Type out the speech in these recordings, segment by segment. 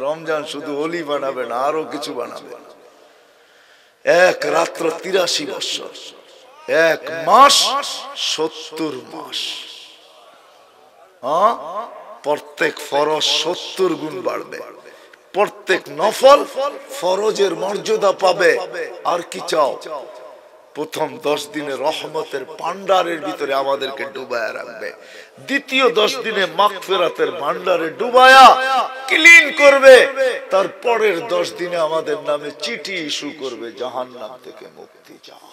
রমজান শুধু ওলি বানাবে না, আরো কিছু বানাবে। এক রাত্র 83 বছর, এক মাস 70 মাস। প্রত্যেক ফরজ 70 গুণ বাড়বে, প্রত্যেক নফল ফরজের মর্যাদা পাবে। আর কি চাও? প্রথম 10 দিনে রহমতের ভান্ডারের ভিতরে আমাদেরকে ডুবায়া রাখবে, দ্বিতীয় 10 দিনে মাগফিরাতের ভান্ডারে ডুবায়া ক্লিন করবে, তারপরের 10 দিনে আমাদের নামে চিঠি ইস্যু করবে, জাহান্নাম থেকে মুক্তি চাও।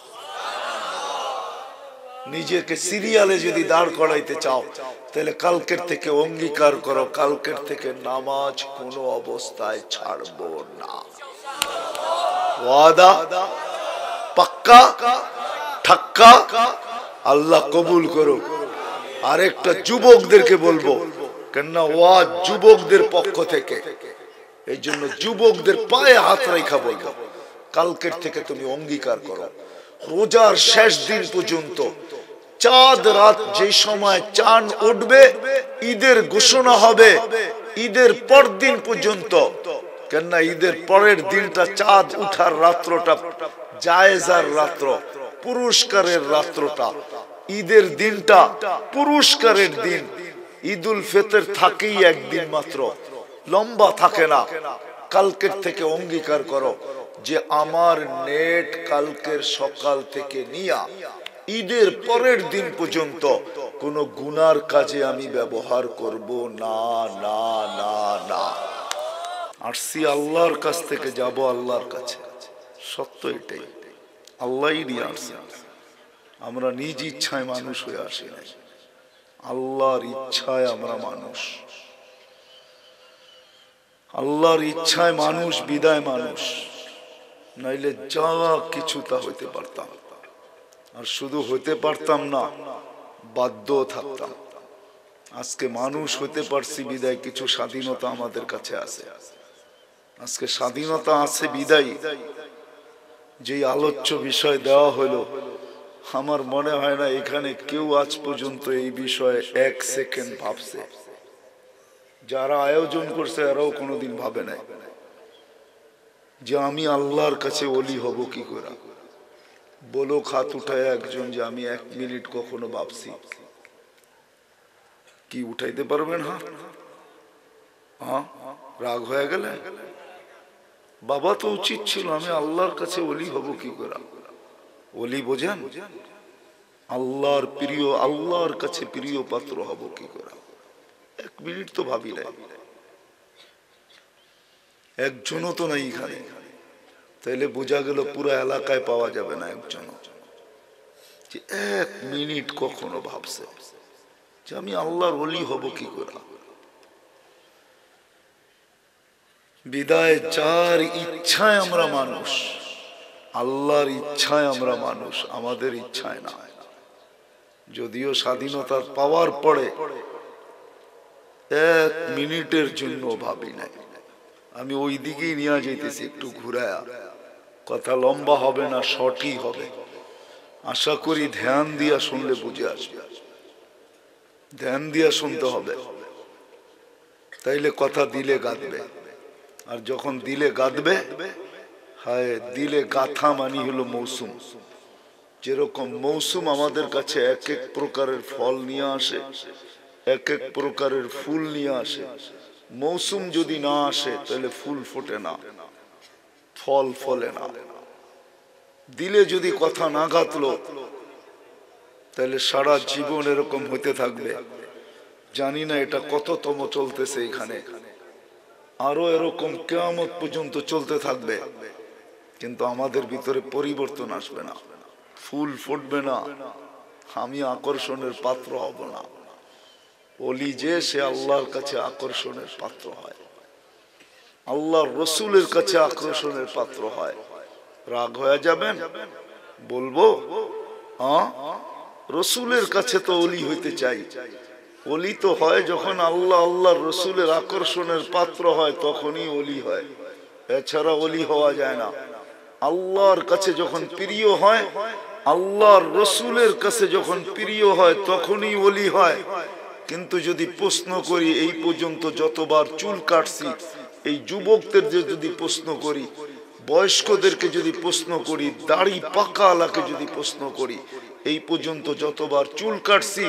নিজেকে সিরিয়ালে যদি দাঁড় করাইতে চাও, তাহলে কালকের থেকে অঙ্গীকার করো, কালকের থেকে নামাজ কোনো অবস্থায় ছাড়বো না। ওয়াদা পাক্কা ঠাক্কা, আল্লাহ কবুল করো। আরেকটা যুবকদেরকে বলবো, কেননা ওয়াজ যুবকদের পক্ষ থেকে, এই জন্য যুবকদের পায়ে হাত রেখা বলবো, কালকের থেকে তুমি অঙ্গীকার করো, রোজার শেষ দিন পর্যন্ত চাঁদ রাত যে সময় চাঁদ উঠবে, ঈদের ঘোষণা হবে ঈদের পর দিন পর্যন্ত, কেননা ঈদের পরের দিনটা চাঁদ উঠার রাত্রটা জায়েজার রাত্র, পুরস্কারের রাত্রটা, ঈদের দিনটা পুরস্কারের দিন। ঈদুল ফিতর থাকেই একদিন মাত্র, লম্বা থাকে না। কালকের থেকে অঙ্গীকার করো যে আমার নেট কালকের সকাল থেকে নিয়া ঈদের পরের দিন পর্যন্ত কোনো গুনার কাজে আমি ব্যবহার করব না না না না। আসছি আল্লাহর কাছ থেকে, যাব আল্লাহর কাছে, সত্য এটাই, আল্লাহই নিয়ে আসছে। আমরা নিজ ইচ্ছায় মানুষ হয়ে আসি না, আল্লাহর ইচ্ছায় আমরা মানুষ, আল্লাহর ইচ্ছায় মানুষ, বিদায় মানুষ, নাইলে যা কিছু তা হইতে পারতাম। আর শুধু হইতে পারতাম না, বাধ্য থাকতাম। আজকে মানুষ হইতে পারছি বিদায় কিছু স্বাধীনতা আমাদের কাছে আছে। আজকে স্বাধীনতা আছে বিদায় যে আলোচ্য বিষয় দেওয়া হলো, আমার মনে হয় না এখানে কেউ আজ পর্যন্ত এই বিষয়ে 1 সেকেন্ড ভাবছে। যারা আয়োজন করছে এরাও কোনোদিন ভাবে নাই যে আমি আল্লাহর কাছে ওলি হব কি করে। বলো হাত উঠায় একজন যে আমি 1 মিনিট কখনো ভাবছি? কি উঠাইতে পারবেন? হ্যাঁ, রাগ হয়ে গেলে? বাবা তো উচিত ছিল আমি আল্লাহর কাছে ওলি হব কি করে। ওলি বোঝেন? আল্লাহর প্রিয়, আল্লাহর কাছে প্রিয় পাত্র হব কি করে। 1 মিনিট তো ভাবি নাই, একজনও তো নাই এখানে। তাইলে বোঝা গেল পুরো এলাকায় পাওয়া যাবে না একজন যে 1 মিনিট কখনো ভাবছে যে আমি আল্লাহর ওলি হব কি করে। বিদায় যার ইচ্ছায় আমরা মানুষ, আল্লাহর ইচ্ছায় আমরা মানুষ, আমাদের ইচ্ছায় না। যদিও স্বাধীনতা পাওয়ার পরে 1 মিনিটের জন্য ভাবি নাই। আমি ওই দিকেই নিয়ে যাইতেছি একটু ঘুরায়া, কথা লম্বা হবে না, শর্টই হবে। আশা করি ধ্যান দিয়া শুনলে বুঝে আসবে, ধ্যান দিয়া শুনতে হবে, তাইলে কথা দিলে গাঁথবে। আর যখন দিলে গাঁথবে, হায় দিলে গাথা মানি হলো মৌসুম। যেরকম মৌসুম আমাদের কাছে 1 প্রকারের ফল নিয়ে আসে, 1 প্রকারের ফুল নিয়ে আসে। মৌসুম যদি না আসে তাহলে ফুল ফোটে না, ফল ফলে না। দিলে যদি কথা না গাঁথলো তাহলে সারা জীবন এরকম হতে থাকবে। জানি না এটা কততম চলতেছে এখানে, আরো এরকম কিয়ামত পর্যন্ত চলতে থাকবে, কিন্তু আমাদের ভিতরে পরিবর্তন আসবে না, ফুল ফুটবে না, আমি আকর্ষণের পাত্র হব না। ওলি যে সে আল্লাহর কাছে আকর্ষণের পাত্র হয়, আল্লাহর রসুলের কাছে আকর্ষণের পাত্র হয়। রাগ হয়ে যাবেন? বলবো হ্যাঁ, রসুলের কাছে তো ওলি হইতে চাই। ওলি তো হয় যখন আল্লাহ আল্লাহর রসুলের আকর্ষণের পাত্র হয়, তখনই ওলি হয়, এছাড়া ওলি হওয়া যায় না। আল্লাহর কাছে যখন প্রিয় হয়, আল্লাহর রসুলের কাছে যখন প্রিয় হয়, তখনই ওলি হয়। কিন্তু যদি প্রশ্ন করি এই পর্যন্ত যতবার চুল কাটছি এই যুবকদের যদি প্রশ্ন করি, বয়স্কদেরকে যদি প্রশ্ন করি, দাড়ি পাকা আলাকে যদি প্রশ্ন করি, এই পর্যন্ত যতবার চুল কাটছি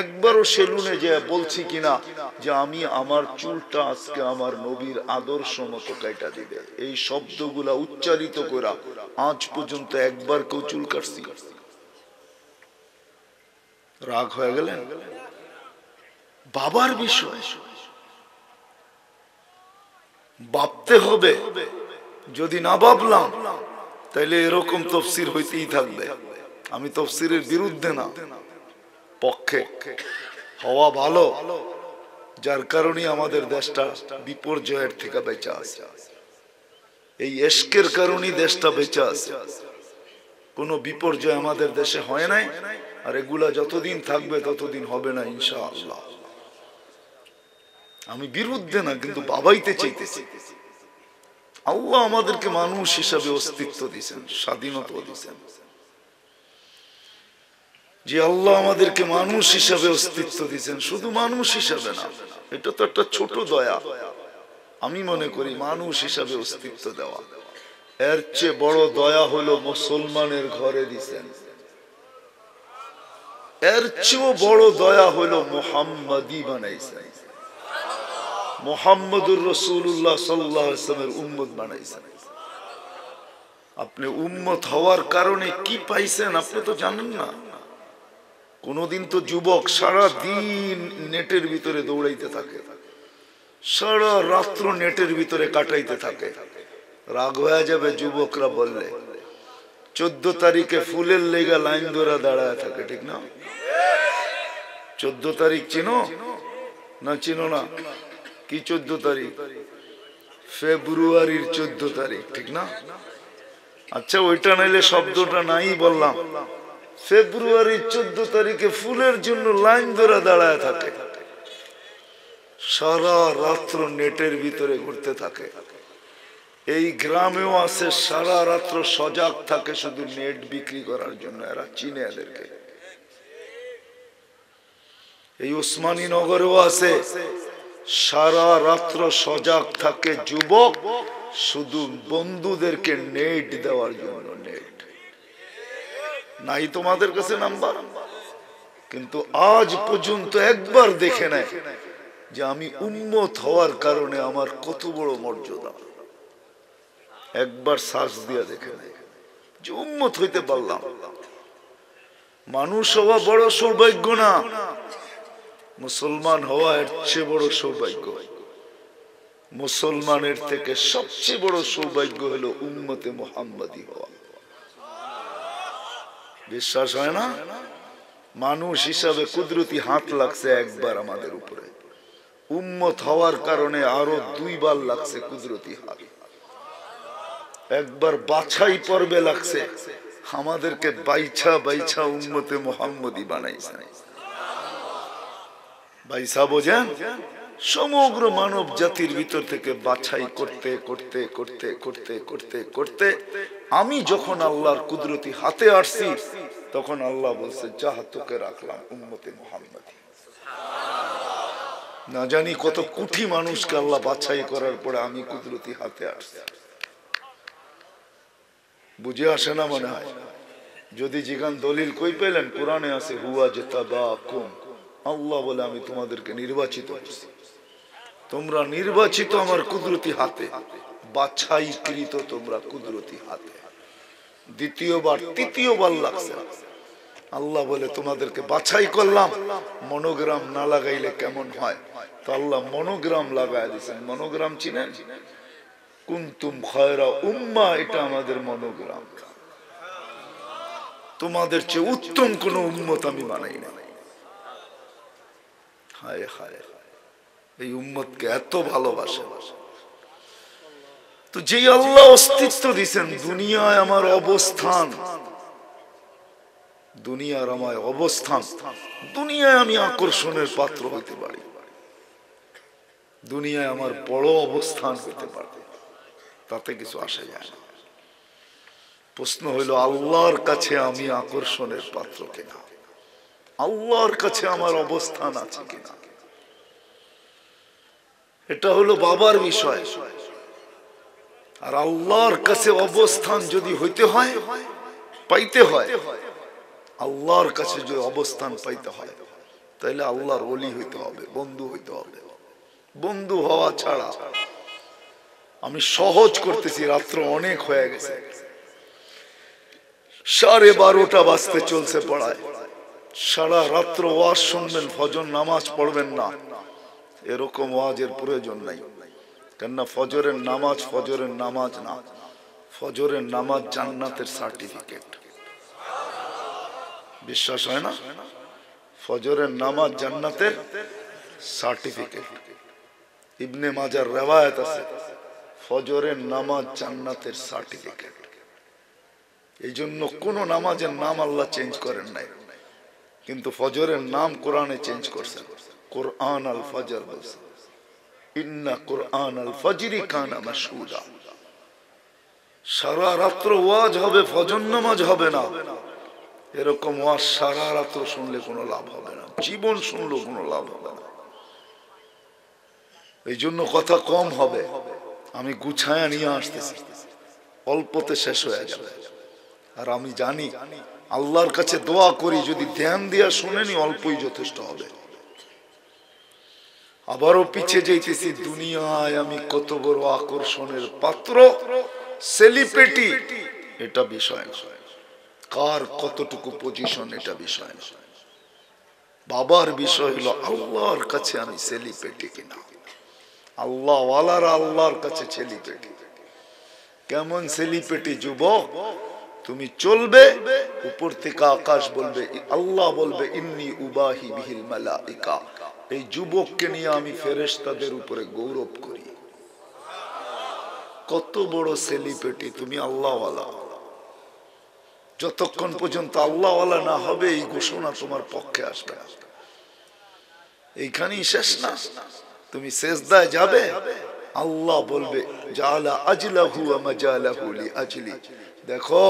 একবারও সেলুনে যে বলছি কিনা যে আমি আমার চুলটা আজকে আমার নবীর আদর্শ মতো কাটা দিবে, এই শব্দগুলা উচ্চারিত করা আজ পর্যন্ত একবার কেউ চুল কাটছি? রাগ হয়ে গেলেন? বাবার বিষয় ভাবতে হবে। যদি না ভাবলাম তাইলে এরকম তফসির হইতেই থাকবে। আমি তফসিরের বিরুদ্ধে না, পক্ষে হওয়া ভালো, যার কারণে আমাদের দেশটা বিপর্যয়ের থেকে বেঁচে আছে। এই এশকের কারণেই দেশটা বেঁচে আছে, কোনো বিপর্যয় আমাদের দেশে হয় নাই, আর এগুলা যতদিন থাকবে ততদিন হবে না ইনশাআল্লাহ। আমি বিরুদ্ধে না, কিন্তু বাবাইতে চাইতেছি। আল্লাহ আমাদেরকে মানুষ হিসাবে অস্তিত্ব দিয়েছেন, স্বাধীনতা দিয়েছেন। যে আল্লাহ আমাদেরকে মানুষ হিসাবে অস্তিত্ব দিয়েছেন, শুধু মানুষ হিসাবে না, এটা তো একটা ছোট দয়া। আমি মনে করি মানুষ হিসাবে অস্তিত্ব দেওয়া, এর চেয়ে বড় দয়া হলো মুসলমানের ঘরে দিয়েছেন। এর চেয়েও বড় দয়া হলো মুহাম্মাদি বানাইছেন, মুহাম্মদুর রাসূলুল্লাহ সাল্লাল্লাহু আলাইহি ওয়াসাল্লামের উম্মত বানাইছেন। আপনি উম্মত হওয়ার কারণে কি পাইছেন আপনি তো জানেন না। কোনদিন তো যুবক সারা দিন নেটের ভিতরে দৌড়াইতে থাকে, সারা রাত্র নেটের ভিতরে কাটাইতে থাকে। রাগ হয়ে যাবে যুবকরা বললে, 14 তারিখে ফুলের লেগা লাইন ধরে দাঁড়ায় থাকে, ঠিক না? 14 তারিখ চিনো না চিনো না? কি 14 তারিখ? ফেব্রুয়ারির 14 তারিখ, ঠিক না? আচ্ছা, ওইটা নাইলে শব্দটা নাই বললাম। ফেব্রুয়ারির 14 তারিখে ফুলের জন্য লাইন ধরে দাঁড়ায় থাকে, সারা রাত্র নেটের ভিতরে ঘুরতে থাকে। এই গ্রামেও আছে, সারা রাত্র সজাগ থাকে শুধু নেট বিক্রি করার জন্য। এরা চিনে এদেরকে। এই উসমানী নগরেও আছে, সারা রাত্র সজাগ থাকে যুবক শুধু বন্ধুদেরকে নেট দেওয়ার জন্য। নেট নাই তোমাদের কাছে নাম্বার? কিন্তু আজ পর্যন্ত একবার দেখে নেয় যে আমি উম্মত হওয়ার কারণে আমার কত বড় মর্যাদা। একবার সার্চ দিয়ে দেখে নেয় যে উম্মত হইতে পারলাম। মানুষ হওয়া বড় সৌভাগ্য না, মুসলমান হওয়া এর চেয়ে বড় সৌভাগ্য। মুসলমানের থেকে সবচেয়ে বড় সৌভাগ্য হলো উম্মতে মুহাম্মাদি হওয়া। বিশ্বাস হয় না? মানুষ হিসাবে কুদরতি হাত লাগছে একবার আমাদের উপরে, উম্মত হওয়ার কারণে আরো 2 বার লাগছে কুদরতি হাত। একবার বাছাই পর্বে লাগছে, আমাদেরকে বাইছা বাইছা উম্মতে মুহাম্মাদি বানাইছে। বাইছা বোঝেন? সমগ্র মানব জাতির ভিতর থেকে বাছাই করতে করতে করতে করতে করতে করতে আমি যখন আল্লাহর কুদরতি হাতে আসছি, তখন আল্লাহ বলছে যা তোকে রাখলাম উম্মতে মুহাম্মাদি। না জানি কত কোটি মানুষকে আল্লাহ বাছাই করার পরে আমি কুদরতি হাতে আসছি। বুঝে আসে না মনে হয়? যদি যেখান দলিল কই পেলেন, কোরআনে আছে হুয়া জতাবাকুম, আল্লাহ বলে আমি তোমাদেরকে নির্বাচিত করছি। তোমরা নির্বাচিত আমার কুদরতি হাতে, বাছাইকৃত তোমরা কুদরতি হাতে। দ্বিতীয়বার তৃতীয়বার লাগছে, আল্লাহ বলে তোমাদেরকে বাছাই করলাম। মনোগ্রাম না লাগাইলে কেমন হয়? তো আল্লাহ মনোগ্রাম লাগায় দিয়েছেন। মনোগ্রাম চিনেন? কুনতুম খায়রা উম্মাহ, এটা আমাদের মনোগ্রাম। তোমাদের চেয়ে উত্তম কোন উম্মত আমি বানাই না। হায় হায়, এই উম্মতকে এত ভালোবাসে। তো যে আল্লাহ অস্তিত্ব দিয়েছেন, দুনিয়ায় আমার অবস্থান, দুনিয়ার আমার অবস্থান, দুনিয়ায় আমি আকর্ষণের পাত্র হইতে পারি, দুনিয়ায় আমার বড় অবস্থান হইতে পারে, তাতে কিছু আসে যায় না। প্রশ্ন হইল আল্লাহর কাছে আমি আকর্ষণের পাত্র কিনা, আল্লাহর কাছে আমার অবস্থান আছে কিনা। এটা হলো বাবার বিষয়। আর আল্লাহর কাছে অবস্থান যদি হইতে হয়, পাইতে হয়, আল্লাহর কাছে যদি অবস্থান পাইতে হয়, তাহলে আল্লাহর ওলি হইতে হবে, বন্ধু হইতে হবে। বন্ধু হওয়া ছাড়া, আমি সহজ করতেছি, রাত্র অনেক হয়ে গেছে, 12:30 বাজতে চলছে পড়ায়। সারা রাত্র ওয়াজ শুনবেন, ফজর নামাজ পড়বেন না, এরকম ওয়াজের প্রয়োজন নাই। কেননা ফজরের নামাজ না, ফজরের নামাজ জান্নাতের সার্টিফিকেট। বিশ্বাস হয় না? ফজরের নামাজ জান্নাতের সার্টিফিকেট। ইবনে মাজার রিওয়ায়াত আছে, ফজরের নামাজ জান্নাতের সার্টিফিকেট। এই জন্য কোন নামাজের নাম আল্লাহ চেঞ্জ করেন নাই, কিন্তু ফজরের নাম কোরআনে চেঞ্জ করছেন। কোরআন আল ফজর বলছে, ইন্না কোরআন আল ফজরি কানা মাশহুদা। সারা রাত্র ওয়াজ হবে, ফজর নামাজ হবে না। এরকম ওয়াজ সারা রাত্র শুনলে কোনো লাভ হবে না, জীবন শুনলেও কোনো লাভ হবে না। এই জন্য কথা কম হবে, আমি গুছায়া নিয়ে আসতেছি, অল্পতে শেষ হয়ে যাবে। আর আমি জানি, আল্লাহর কাছে দোয়া করি, যদি ধ্যান দিয়া শুনেনি অল্পই যথেষ্ট হবে। আবারও পিছিয়ে যাইতেছি, দুনিয়ায় আমি কত বড় আকর্ষণের পাত্র, সেলিব্রিটি, এটা বিষয় না। কার কতটুকু পজিশন, এটা বিষয় না। বাবার বিষয় হলো আল্লাহর কাছে আমি সেলিব্রিটি কিনা। আল্লাহ ওয়ালারা আল্লাহর কাছে সেলিব্রিটি। কেমন সেলিব্রিটি? যুবক, তুমি চলবে, উপর থেকে আকাশ বলবে, আল্লাহ বলবে, ইন্নী উবাহি বিহিল মালাইকা, এই যুবককে নিয়ে আমি ফেরেশতাদের উপরে গৌরব করি। কত বড় সেলিব্রিটি তুমি, আল্লাহ ওয়ালা। যতক্ষণ পর্যন্ত আল্লাহ ওয়ালা না হবে, এই ঘোষণা তোমার পক্ষে আসবে না। এইখানেই শেষ না, তুমি সেজদায় যাবে, আল্লাহ বলবে, জালা আজলাহু ওয়া মাজালাহু লিআজলি, দেখো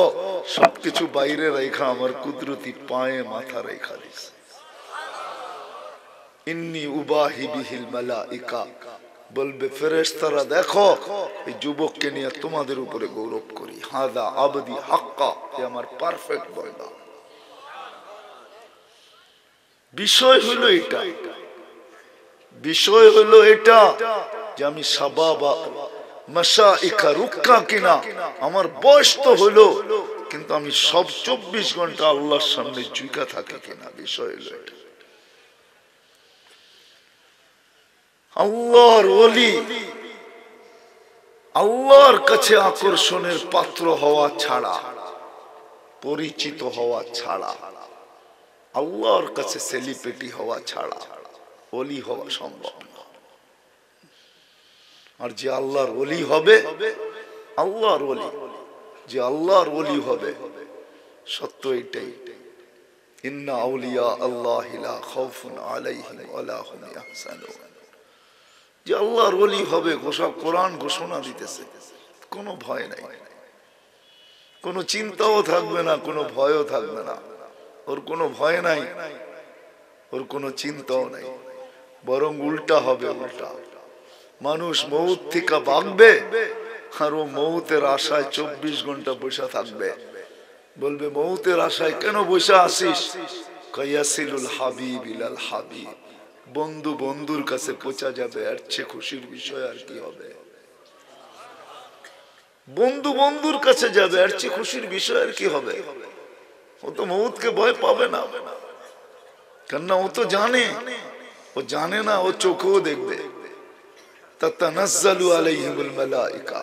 সবকিছু বাইরে রেখা আমার কুদরতি পায়ে মাথা রেখা দিয়েছে। ইন্নী উবাহি বিহিল মালাইকা, বলবে ফেরেশতারা, দেখো এই যুবককে নিয়ে তোমাদের উপরে গৌরব করি। হাদা আবদি হাক্কা, এ আমার পারফেক্ট বান্দা। বিষয় হলো এটা, বিষয় হলো এটা যে আমি শাবাবা মাশাইখা রুক্কা কিনা, আমার বয়স তো হলো, কিন্তু আমি সব 24 ঘন্টা আল্লাহর সামনে ঝুঁকা থাকি কিনা। বিষয় হলো এটা। আল্লাহর ওলি, আল্লাহর কাছে আকর্ষণের পাত্র হওয়া ছাড়া, পরিচিত হওয়া ছাড়া, আল্লাহর কাছে সেলিব্রিটি হওয়া ছাড়া ওলি হওয়া সম্ভব না। আর যে আল্লাহর ওলি হবে, আল্লাহর ওলি, যে আল্লাহর ওলি হবে, সত্য এটাই, ইন্না আউলিয়া আল্লাহি লা খাউফুন আলাইহিম ওয়া লা হুম ইয়াহজানুন। যে আল্লাহর ওলি হবে, কোরআন ঘোষণা দিতেছে, কোনো ভয় নাই, কোনো চিন্তাও থাকবে না, কোনো ভয়ও থাকবে না। ওর কোনো ভয় নাই, ওর কোনো চিন্তাও নাই, বরং উল্টা হবে। উল্টা, মানুষ মৌত থেকে ভাগবে, আর ও মৌতের আশায় 24 ঘন্টা বসে থাকবে। বলবে, মৌতের আশায় কেন বসে আসিস? কায়াসিলুল হাবিব ইলাল হাবিব, বন্ধু বন্ধুর কাছে পৌঁছা যাবে, এর চেয়ে খুশির বিষয় আর কি হবে? বন্ধু বন্ধুর কাছে যাবে, এর চেয়ে খুশির বিষয় আর কি হবে? ও তো মৌতকে ভয় পাবে না, কেননা ও তো জানে, ও জানে না, ও চোখেও দেখবে। তাতানাজ্জালু আলাইহিমুল মালাইকা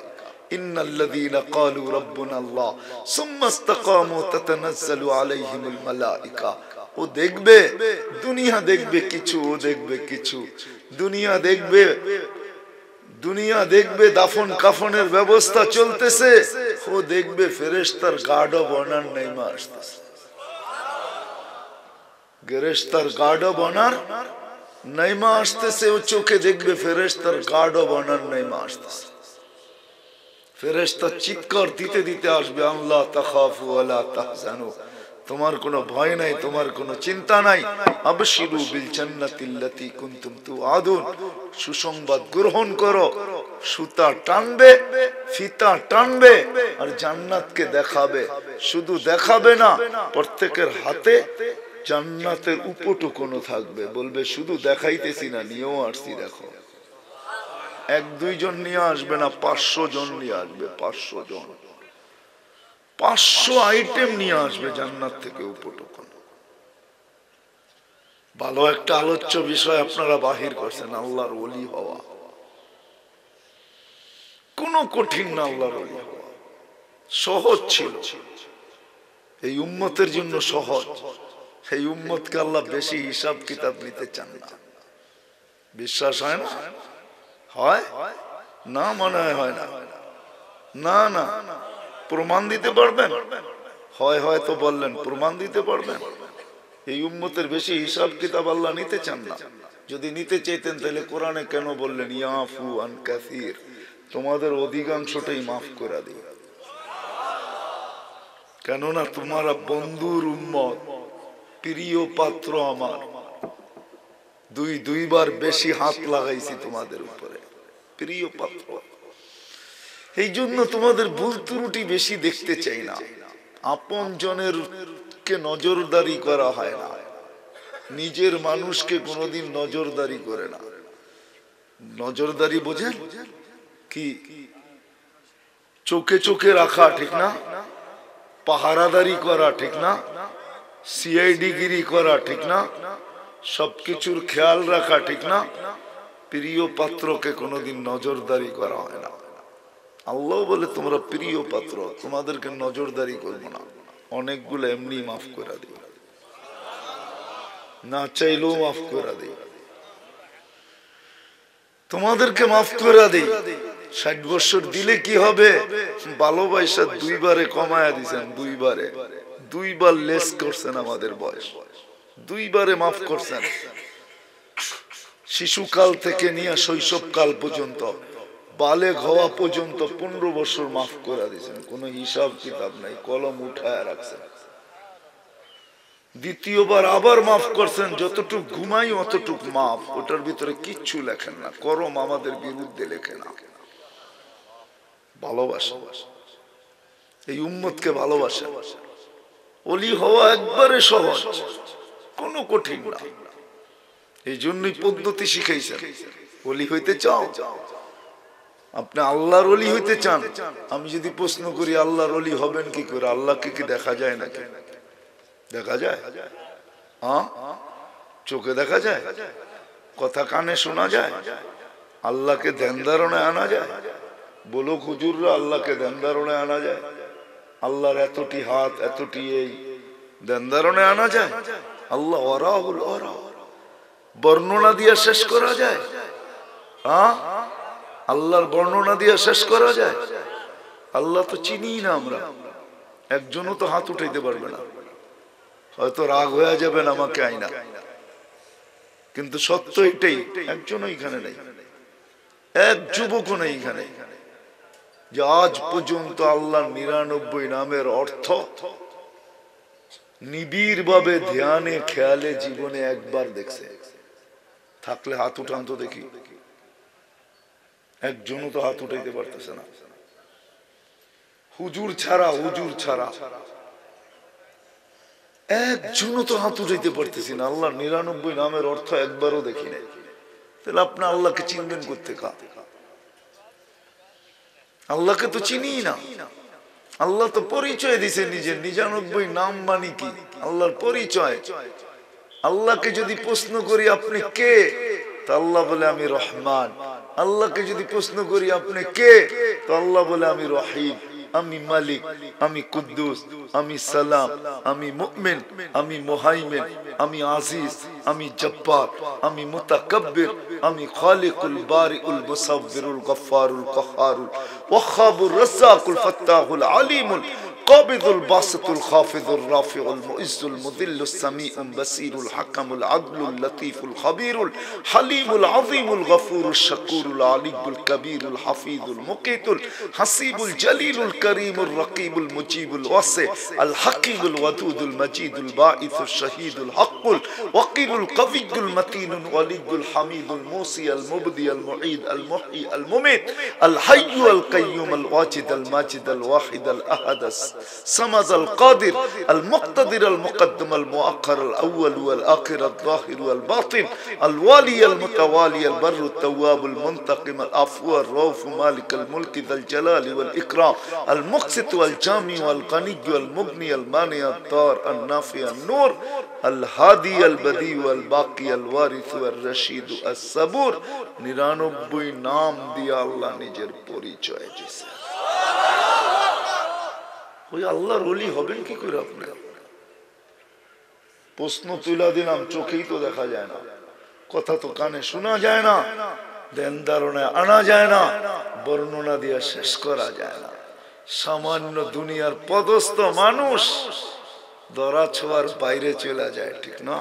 ইন্নাল্লাযীনা ক্বালু রাব্বুনা আল্লাহ সুম্মা ইসতাকামু তাতানাজ্জালু আলাইহিমুল মালাইকা। ও দেখবে, দুনিয়া দেখবে কিছু, ও দেখবে কিছু। দুনিয়া দেখবে, দুনিয়া দেখবে দাফন কাফনের ব্যবস্থা চলতেছে, ও দেখবে ফেরেশতার গার্ড অফ অনার নেমে আসতেছে। ফেরেশতার গার্ড অফ অনার নেমে আসতেছে, ও চোখে দেখবে ফেরেশতার গার্ড অফ অনার নেমে আসতেছে। ফেরেশতা চিৎকার দিতে দিতে আসবে, আল্লাহ তাখাফু ওয়া লা তাহজানু, তোমার কোনো ভয় নাই, তোমার কোনো চিন্তা নাই। আবশিরু বিল জান্নাতিল্লাতী কুনতুম তুআদুন, সুসংবাদ গ্রহণ করো। সুতা টানবে, ফিতা টানবে আর জান্নাতকে দেখাবে। শুধু দেখাবে না, প্রত্যেকের হাতে জান্নাতের উপটুকুনো থাকবে। বলবে শুধু দেখাইতেছি না, নিয়েও আসছি দেখো। এক দুইজন নিয়ে আসবে না, 500 জন নিয়ে আসবে। 500 জন, 500 আইটেম নিয়ে আসবে জান্নাত থেকে উপটুকুন। ভালো একটা আলোচ্য বিষয় আপনারা বাহির করছেন, আল্লাহর ওলি হওয়া। কোনো কঠিন না, আল্লাহর ওলি হওয়া সহজ ছিল। এই উম্মতের জন্য সহজ। এই উম্মতকে আল্লাহ বেশি হিসাব কিতাব নিতে চান না। বিশ্বাস হয় না? হয় না? মনে হয় না। না না, প্রমাণ দিতে পারবেন? হয় হয়তো বললেন, প্রমাণ দিতে পারবেন? এই উম্মতের বেশি হিসাব কিতাব আল্লাহ নিতে চান না। যদি নিতে চাইতেন তাহলে কোরআনে কেন বললেন ইয়াফু আন কাসীর, তোমাদের অধিকাংশটাই মাফ করে দিই। কেননা তোমারা বন্ধুর উম্মত, প্রিয় পাত্র আমার। দুইবার বেশি হাত লাগাইছি তোমাদের উপরে, প্রিয় পাত্র। এই জন্য তোমাদের ভুল ত্রুটি বেশি দেখতে চাই না। আপন জনের কে নজরদারি করা হয় না, নিজের মানুষকে কোনোদিন নজরদারি করে না। নজরদারি বোঝেন কি? চোখে চোখে রাখা, ঠিক না? পাহারাদারি করা, ঠিক না? সিআইডি গিরি করা, ঠিক না? সবকিছুর খেয়াল রাখা, ঠিক না? প্রিয় পাত্রকে কোনোদিন নজরদারি করা হয় না। আল্লাহ বলে তোমরা প্রিয় পাত্র, তোমাদেরকে নজরদারি করবো না। অনেকগুলো এমনি মাফ করে দিই, না চাইলেও মাফ করে দিই। তোমাদেরকে মাফ করে দিই। 60 বছর দিলে কি হবে? ভালোবাসা দুইবারে কমায়া দিয়েছেন, দুইবার লেস করছেন আমাদের বয়স, দুইবারে মাফ করছেন। শিশুকাল থেকে নিয়ে শৈশবকাল পর্যন্ত, বালেগ হওয়া পর্যন্ত 15 বছর মাফ করে দিয়েছেন। কোনো হিসাব কিতাব নাই, কলম উঠায় রাখছেন। দ্বিতীয়বার আবার মাফ করছেন, যতটুক ঘুমাই অতটুক মাফ। ওটার ভিতরে কিচ্ছু লেখেন না, করম আমাদের বিরুদ্ধে লেখে না। ভালোবাসা, এই উম্মতকে ভালোবাসা। ওলি হওয়া একবারে সহজ, কোনো কঠিন না। এই জন্যই পদ্ধতি শিখাইছেন। ওলি হইতে চাও, আপনি আল্লাহর ওলি হইতে চান। আমি যদি প্রশ্ন করি আল্লাহর ওলি হবেন কি করে? আল্লাহকে কি দেখা যায় নাকি? দেখা যায়? হ্যাঁ, চোখে দেখা যায়, কথা কানে শোনা যায়, আল্লাহকে ধ্যান ধারণায় আনা যায়। বলো হুজুররা, আল্লাহকে ধ্যান ধারণায় আনা যায়? আল্লাহর এতটি হাত, এতটি এই, ধ্যান ধারণায় আনা যায়? আল্লাহ ওয়ারাহুল ওয়ারা বর্ণনা দিয়ে শেষ করা যায়? হ্যাঁ, আল্লাহর বর্ণনা দিয়ে শেষ করা যায়? আল্লাহ তো চিনি না আমরা। একজনও তো হাত উঠাইতে পারবে না। হয়তো রাগ হয়ে যাবেন আমাকে আইনা, কিন্তু সত্য এটাই, একজনও এখানে নেই, এক যুবকও নেই এখানে যে আজ পর্যন্ত আল্লাহ 99 নামের অর্থ নিবিড় ভাবে ধ্যানে খেয়ালে জীবনে একবার দেখছে। থাকলে হাত উঠান তো দেখি। একজনও তো হাত উঠাইতে পারতেছে না। হুজুর ছাড়া একজনও তো হাত উঠাইতে পারতেছি না। আল্লাহ 99 নামের অর্থ একবারও দেখি নাই। তাহলে আপনি আল্লাহকে চিনবেন করতে কা? আল্লাহকে তো চিনি না। আল্লাহ তো পরিচয় দিছে নিজের। 99 নাম মানে কি? আল্লাহর পরিচয়। আল্লাহকে যদি প্রশ্ন করি আপনি কে, তো আল্লাহ বলে আমি রহমান। আল্লাহকে যদি প্রশ্ন করি আপনি কে, তো আল্লাহ বলে আমি রহিম, আমি মালিক, আমি কুদ্দুস, আমি সালাম, আমি মুমিন, আমি মুহাইমিন, আমি আজিজ, আমি জব্বার, আমি মুতাকাব্বির, আমি খালিকুল বারিউল মুসাব্বিরুল গফফারুল কাহ্হারুল ওয়াহ্হাবুর রাজ্জাকুল ফাত্তাহুল আলিমুল القابض الباسط الخافض الرافع المعز المذل السميع البصير الحكم العدل اللطيف الخبير الحليم العظيم الغفور الشكور العلي الكبير الحفيظ المقيت الحسيب الجليل الكريم الرقيب المجيب الواسع الحكيم الودود المجيد الباعث الشهيد الحق الوكيل القوي المتين الولي الحميد الموصي المبدي المعيد المحيي المميت الحي القيوم الواجد الماجد الواحد الأحد الصمد القادر المقتدر المقدم المؤخر الأول والآخر الظاهر والباطن الوالي المتوالي البر التواب المنتقم العفو الرؤوف مالك الملك ذا الجلال والإكرام المقسط والجامع والغني والمغني المانع الضار النافع النور الهادي البديع والباقي الوارث والرشيد الصبور 99 নাম দিয়ে আল্লাহ নিজের পরিচয় দিয়েছে। ওই আল্লাহর ওলি হবেন কি করে আপনি? প্রশ্ন তুলে দিলাম, চোখেই তো দেখা যায় না, কথা তো কানে শোনা যায় না, ধ্যান ধারণায় আনা যায় না, বর্ণনা দিয়ে শেষ করা যায় না। সামান্য দুনিয়ার পদস্থ মানুষ ধরা ছোঁয়ার বাইরে চলে যায়, ঠিক না?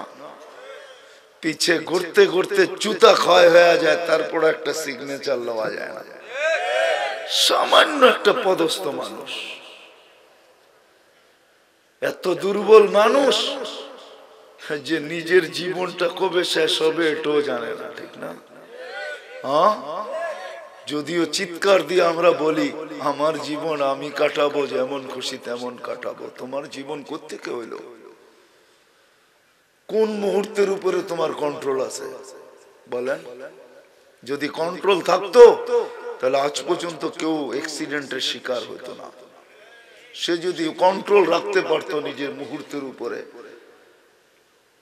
পিছে ঘুরতে ঘুরতে জুতা ক্ষয় হয়ে যায়, তারপর একটা সিগনেচার লওয়া যায় না। সামান্য একটা পদস্থ মানুষ, এত দুর্বল মানুষ যে নিজের জীবনটা কবে শেষ হবে এটাও জানে না, ঠিক না? হ্যাঁ, যদিও চিৎকার দিয়ে আমরা বলি আমার জীবন আমি কাটাবো, যেমন খুশি তেমন কাটাবো। তোমার জীবন কোত্থেকে হইল? কোন মুহূর্তের উপরে তোমার কন্ট্রোল আছে বলেন? যদি কন্ট্রোল থাকতো তাহলে আজ পর্যন্ত কেউ অ্যাক্সিডেন্টের শিকার হতো না। সে যদি কন্ট্রোল রাখতে পারতো নিজের মুহূর্তের উপরে,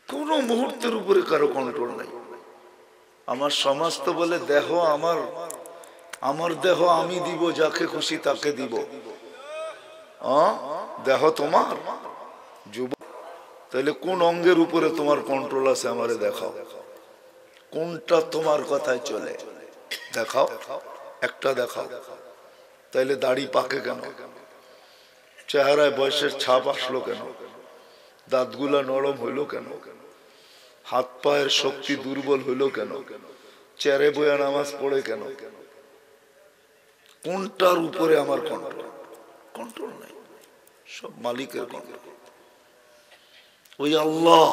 কোন মুহূর্তের উপরে কারো কন্ট্রোল নাই। আমার সমাজ তো বলে দেহ আমার, আমার দেহ আমি দিব, যাকে খুশি তাকে দিব। দেহ তোমার যুব, তাহলে কোন অঙ্গের উপরে তোমার কন্ট্রোল আছে আমারে দেখাও। কোনটা তোমার কথায় চলে দেখাও, একটা দেখাও। তাইলে দাড়ি পাকে কেন? চেহারায় বয়সের ছাপ আসলো কেন? দাঁতগুলা নরম হইল কেন? হাত পায়ের শক্তি দুর্বল হইল কেন? চেয়ারে বয়া নামাজ পড়ে কেন? কোনটার উপরে আমার কন্ট্রোল? কন্ট্রোল নাই, সব মালিকের কন্ট্রোল। ওই আল্লাহ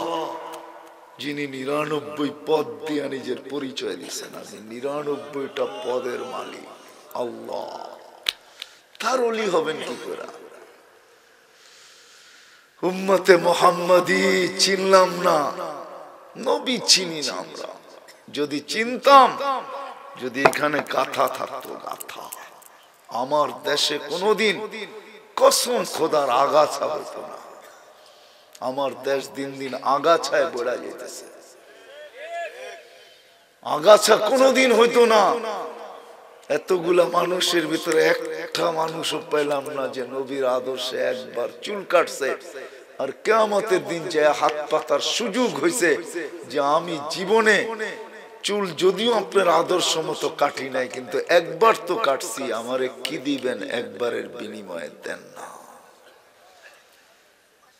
যিনি 99 পদ দিয়ে নিজের পরিচয় দিচ্ছেন, আমি 99টা পদের মালিক আল্লাহ, তার ওলি হবেন কি করে? উম্মতে মুহাম্মাদি চিনলাম না, নবী চিনি না আমরা। যদি চিনতাম, যদি এখানে গাথা থাকতো, গাথা, আমার দেশে কোনোদিন কসম খোদার আগাছা হতো না। আমার দেশ দিন দিন আগাছায় বেড়া যেতেছে, আগাছা কোনোদিন হইতো না। এতগুলা মানুষের ভিতরে একটা মানুষও পেলাম না যে নবীর আদর্শে একবার চুল কাটছে আর কিয়ামতের দিন যে হাত পাতার সুযোগ হয়েছে যে আমি জীবনে চুল যদিও আপনার আদর্শ মতো কাটি নাই, কিন্তু একবার তো কাটছি, আমারে কি দিবেন একবারের বিনিময়ে দেন না।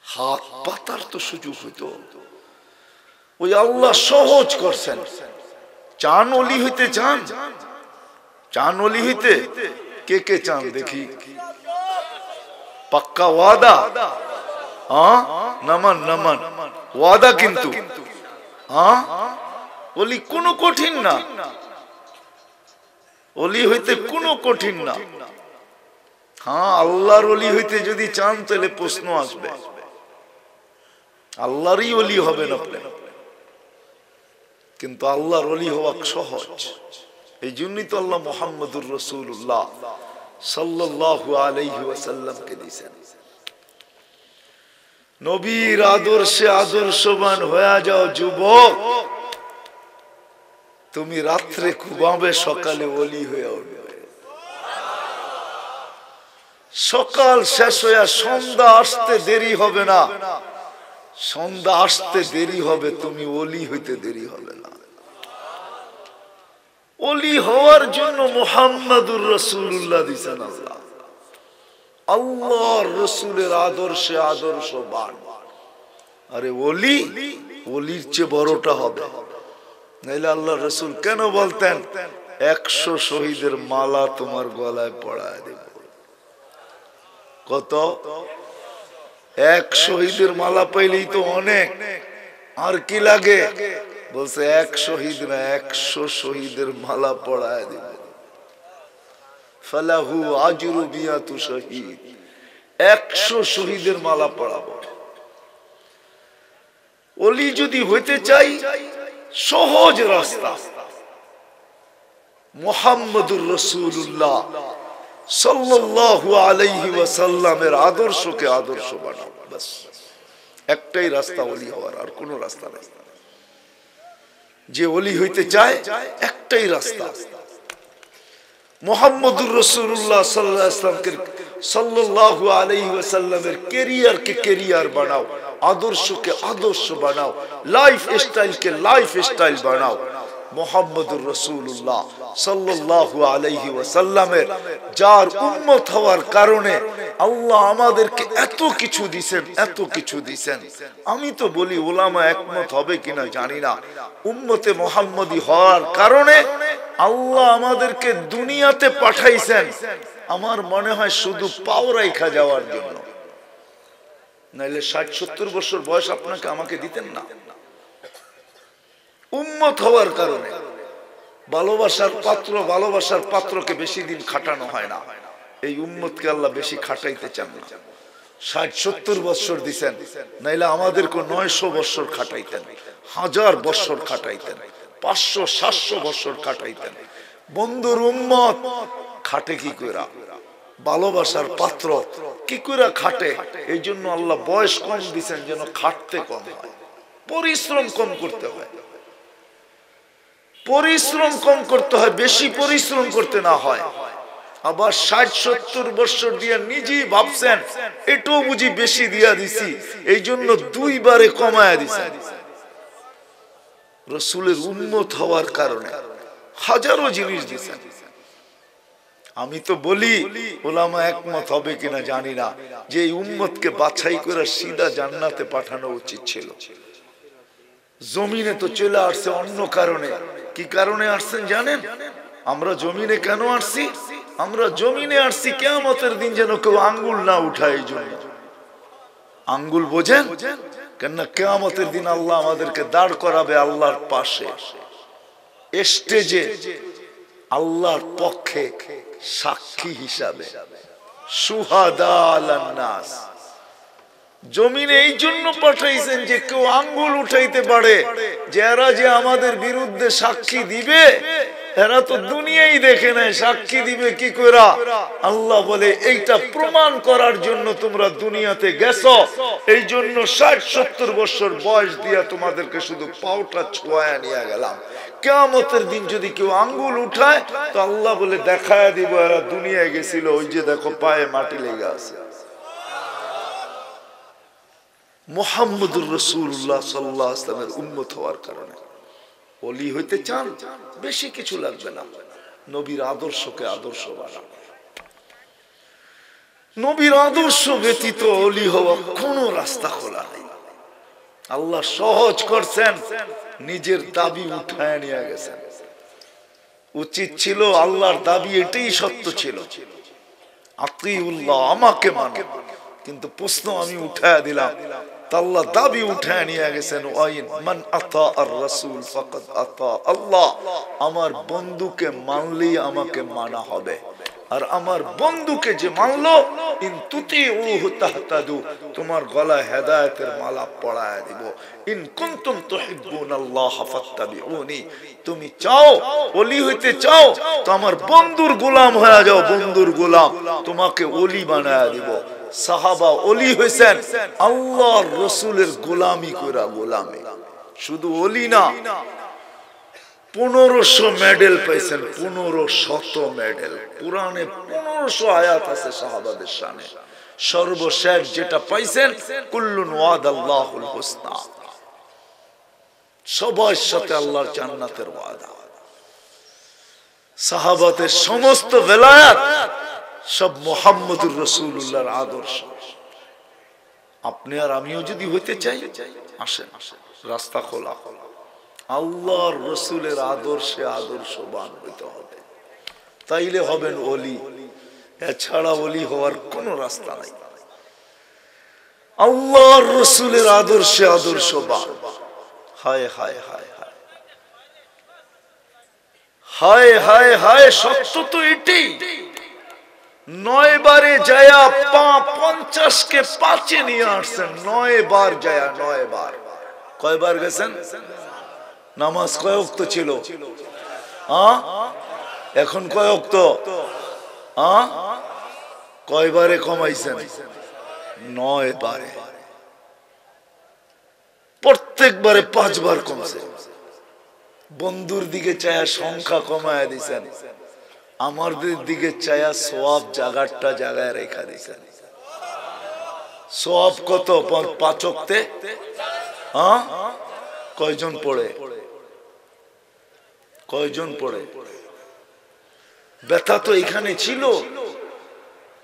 হাত পাতার তো সুযোগ হইতো। ওই আল্লাহ সহজ করছেন। চান ওলি হইতে? চান? চান ওলি হইতে? কে কে চান দেখি? পাক্কা ওয়াদা? নামান নামান ওয়াদা। কিন্তু ওলি কোনো কঠিন না, ওলি হইতে কোনো কঠিন না। হ্যাঁ, আল্লাহর ওলি হইতে যদি চান তাহলে প্রশ্ন আসবে, আল্লাহরই ওলি হবেন আপনি। কিন্তু আল্লাহর ওলি হওয়া সহজ। এই জন্যই তো আল্লাহ মুহাম্মদুর রাসূলুল্লাহ সাল্লাল্লাহু আলাইহি ওয়াসাল্লামকে দিয়েছেন, নবীর আদর্শে আদর্শবান হয়ে যাও যুবক, তুমি রাত্রে ঘুমাবে, সকালে ওলি হয়ে উঠবে। সকাল শেষ হয়ে সন্ধ্যা আসতে দেরি হবে না, সন্ধ্যা আসতে দেরি হবে, তুমি ওলি হইতে দেরি হবে না। ওলি হওয়ার জন্য মুহাম্মদুর রাসূলুল্লাহ দিছেন আল্লাহ। আল্লাহর রসুলের আদর্শে আদর্শবান। আরে ওলি, ওলির চেয়ে বড়টা হবে। নাইলে আল্লাহ রসুল কেন বলতেন 100 শহীদের মালা তোমার গলায় পড়ায় দেব? কত? 1 শহীদের মালা পাইলেই তো অনেক, আর কি লাগে? বলছে 1 শহীদ না, 100 শহীদের মালা পড়ায় দেব। ফালাহু আজরু বিয়াতু শহীদ, 100 শহীদের মালা পড়াবো। ওলি যদি হইতে চাই, সহজ রাস্তা, মুহাম্মদুর রাসূলুল্লাহ সাল্লাল্লাহু আলাইহি ওয়াসাল্লামের আদর্শকে আদর্শ বানাও। বাস একটাই রাস্তা ওলি হওয়ার, আর কোনো রাস্তা নেই। যে ওলি হইতে চায় একটাই রাস্তা, মুহাম্মদুর রাসূলুল্লাহ সাল্লাল্লাহু আলাইহি ওয়াসাল্লামের ক্যারিয়ারকে ক্যারিয়ার বানাও, আদর্শকে আদর্শ বানাও, লাইফ স্টাইলকে লাইফ স্টাইল বানাও। মুহাম্মদুর রাসূলুল্লাহ সাল্লাল্লাহু আলাইহি ওয়াসাল্লামের যার উম্মত হওয়ার কারণে আল্লাহ আমাদেরকে এত কিছু দিবেন, এত কিছু দিবেন। আমি তো বলি উলামা একমত হবে কিনা জানি না, উম্মতে মুহাম্মদী হওয়ার কারণে আল্লাহ আমাদেরকে দুনিয়াতে পাঠাইছেন, আমার মনে হয় শুধু পাও রাইখা যাওয়ার জন্য। নাইলে 60-70 বছর বয়স আপনাকে আমাকে দিতেন না। উম্মত হওয়ার কারণে ভালোবাসার পাত্র, ভালোবাসার পাত্রকে বেশি দিন খাটানো হয় না। এই উম্মতকে আল্লাহ বেশি খাটাইতে চান না। 60-70 বছর দিছেন, নাইলে আমাদেরকে 900 বছর খাটাইতেন, 1000 বছর খাটাইতেন, 500-700 বছর খাটাইতেন। বন্ধুর উম্মত খাটে কি কইরা? ভালোবাসার পাত্র কি কইরা খাটে? এই জন্য আল্লাহ বয়স কম দিছেন, যেন খাটতে কম হয়, পরিশ্রম কম করতে হয়। পরিশ্রম কম করতে হয়, বেশি পরিশ্রম করতে না হয়। আবার 60-70 বছর দিয়ে নিজেই ভাবছেন এটাও বুঝি বেশি দিয়া দিছি, এই জন্য 2 বারে কমায়া দিছেন। রাসূলের উম্মত হওয়ার কারণে হাজারো জিনিস দিছেন। আমি তো বলি উলামা একমত হবে কিনা জানি না, যে এই উম্মতকে বাছাই করে সিধা জান্নাতে পাঠানো উচিত ছিল। জমিনে তো চলে আসছে অন্য কারণে। কি কারণে আসছেন জানেন? আমরা জমিনে কেন আসছি? আমরা জমিনে আসছি কিয়ামতের দিন যেন কেউ আঙ্গুল না উঠায়। এই জন্য আঙ্গুল বোঝেন কেন? কিয়ামতের দিন আল্লাহ আমাদেরকে দাঁড় করাবে আল্লাহর পাশে, স্টেজে, আল্লাহর পক্ষে সাক্ষী হিসাবে, শুহাদা আলান নাস। জমিনে এই জন্য পাঠাইছেন যে কেউ আঙ্গুল উঠাইতে পারে, যে এরা যে আমাদের বিরুদ্ধে সাক্ষী দিবে, এরা তো দুনিয়াই দেখে নাই, সাক্ষী দিবে কি কইরা? আল্লাহ বলে এইটা প্রমাণ করার জন্য তোমরা দুনিয়াতে গেছো, এই জন্য 60-70 বছর বয়স দিয়া তোমাদেরকে শুধু পাওটা ছোঁয়া নিয়ে গেলাম। কিয়ামতের দিন যদি কেউ আঙ্গুল উঠায় তো আল্লাহ বলে দেখায় দিব এরা দুনিয়ায় গেছিল, ওই যে দেখো পায়ে মাটি লেগে আছে। মুহাম্মদুর রাসূলুল্লাহ সাল্লাল্লাহু আলাইহি ওয়াসাল্লামের উম্মত হওয়ার কারণে ওলি হইতে চান, বেশি কিছু লাগবে না, নবীর আদর্শকে আদর্শ বানান। নবীর আদর্শ ব্যতীত ওলি হওয়া কোনো রাস্তা খোলা নেই। আল্লাহ সহজ করছেন, নিজের দাবি উঠায় নিয়ে গেছেন। উচিত ছিল আল্লাহর দাবি এটাই সত্য ছিল, আতিউল্লাহ, আমাকে মানো। কিন্তু প্রশ্ন আমি উঠায় দিলাম, আল্লাহ দাবি উঠায় নিয়ে গেছেন, ওয়াইন মান আতা আর রাসূল ফাকাদ আতা আল্লাহ। আমার বন্ধুকে মানলেই আমাকে মানা হবে, আর আমার বন্ধুকে যে মানলো, ইন তুতিউহু তাহতাদু, তোমার গলায় হেদায়েতের মালা পরায়া দিব। ইন কুনতুম তুহিব্বুনাল্লাহ ফাত্তাবিউনি, তুমি চাও ওলি হইতে চাও তো আমার বন্ধুর গোলাম হয়ে যাও, বন্ধুর গোলাম, তোমাকে ওলি বানায়া দিব। সাহাবা ওলি হইছেন আল্লাহর রাসূলের গোলামি কইরা, গোলামি। শুধু ওলি না, 1500 মেডেল পাইছেন, 1500 মেডেল। কুরআনে 1500 আয়াত আছে সাহাবাদের শানে। সর্বশেষ যেটা পাইছেন, কুল্লুন ওয়াদাল্লাহুল হুসনা, সবার সাথে আল্লাহর জান্নাতের ওয়াদা। সাহাবাদের সমস্ত বেলায়াত সব মুহাম্মদুর রাসূলুল্লাহর আদর্শ। আপনি আর আমিও যদি হইতে চাই, আসেন, রাস্তা খোলা। আল্লাহর রসুলের আদর্শে আদর্শবান হইতে হবে, তাইলে হবেন ওলি। এছাড়া ওলি হওয়ার কোন রাস্তা নাই। আল্লাহর রসুলের আদর্শে আদর্শবান। হায় হায় হায় হায় হায় হায় হায়, সত্য তো এটাই। 9 বারে যায়া 50কে 5-এ নিয়ে আসছেন। 9 বার যায়া, 9 বার। কয়বার গেছেন? নামাজ কয় ওয়াক্ত ছিল? এখন কয় ওয়াক্ত? কয়বারে কমাইছেন? 9 বারে। প্রত্যেকবারে 5 বার কমছে। বন্ধুর দিকে চায়া সংখ্যা কমায় দিছেন, আমাদের দিকে চায়া সওয়াব জায়গাটা জায়গায় রেখা দিছেন। সওয়াব কত? 5 ওয়াক্তে কয়জন পড়ে? কয়জন পড়ে? ব্যথা তো এখানে ছিল।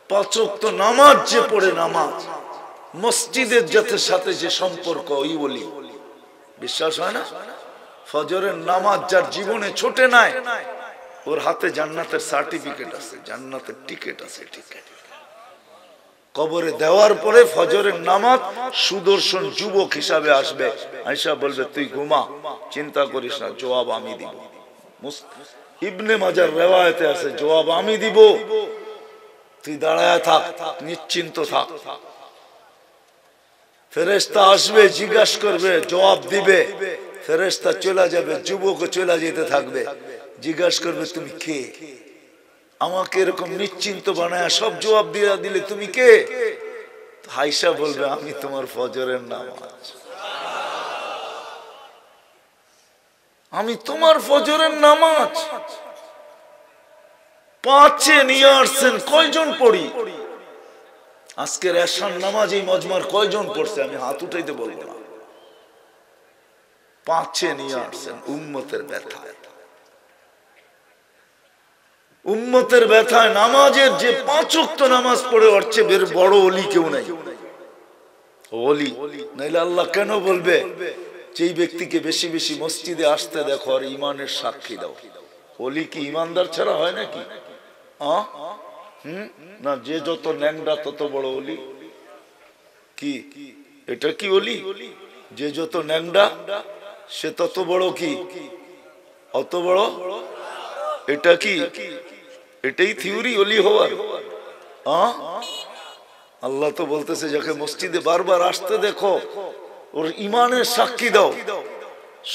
5 ওয়াক্ত নামাজ যে পড়ে, নামাজ মসজিদের সাথে যে সম্পর্ক, ওই বলি বিশ্বাস হয় না? ফজরের নামাজ যার জীবনে ছোটে নাই, ওর হাতে জান্নাতের সার্টিফিকেট আছে, জান্নাতের টিকিট আছে। টিকিট কবরে দেওয়ার পরে ফজরের নামাজ সুদর্শন যুবক হিসাবে আসবে, আয়েশা বলবে তুই ঘুমা, চিন্তা করিস না, জবাব আমি দিব। ইবনে মাজার রিওয়ায়াতে আছে, জবাব আমি দিব, তুই দাঁড়ায় থাক, নিশ্চিন্ত থাক। ফেরেশতা আসবে, জিজ্ঞাসা করবে, জবাব দিবে, ফেরেশতা চলে যাবে, যুবক চলে যেতে থাকবে, জিজ্ঞাসা করবে তুমি কে? আমাকে এরকম নিশ্চিন্ত বানায় সব জবাব দিয়ে দিলে তুমি কে? আয়েশা বলবে আমি তোমার ফজরের নামাজ। আমি তোমার ফজরের নামাজ 5-এ নিয়ে আসছেন। কয়জন পড়ি? আজকের এশার নামাজ এই মজমার কয়জন পড়ছে? আমি হাত উঠাইতে বলবো না। 5-এ নিয়ে আসছেন। উম্মতের ব্যথায়, উম্মতের ব্যথায় নামাজের যে 5 ওয়াক্ত নামাজ পড়ে, ওর চেয়ে বড় ওলি কেউ নাই। ওলি নাইলে আল্লাহ কেন বলবে যেই ব্যক্তিকে বেশি বেশি মসজিদে আসতে দেখো আর ইমানের সাক্ষী দাও? ওলি কি ইমানদার ছাড়া হয় নাকি? না, যে যত ন্যাংরা তত বড় ওলি? কি এটা কি ওলি? যে যত ন্যাংরা সে তত বড় কি? অত বড়? এটা কি? এটাই থিওরি ওলি হওয়ার? আল্লাহ তো বলতেছে যাকে মসজিদে বারবার আসতে দেখো ওর ইমানের সাক্ষী দাও।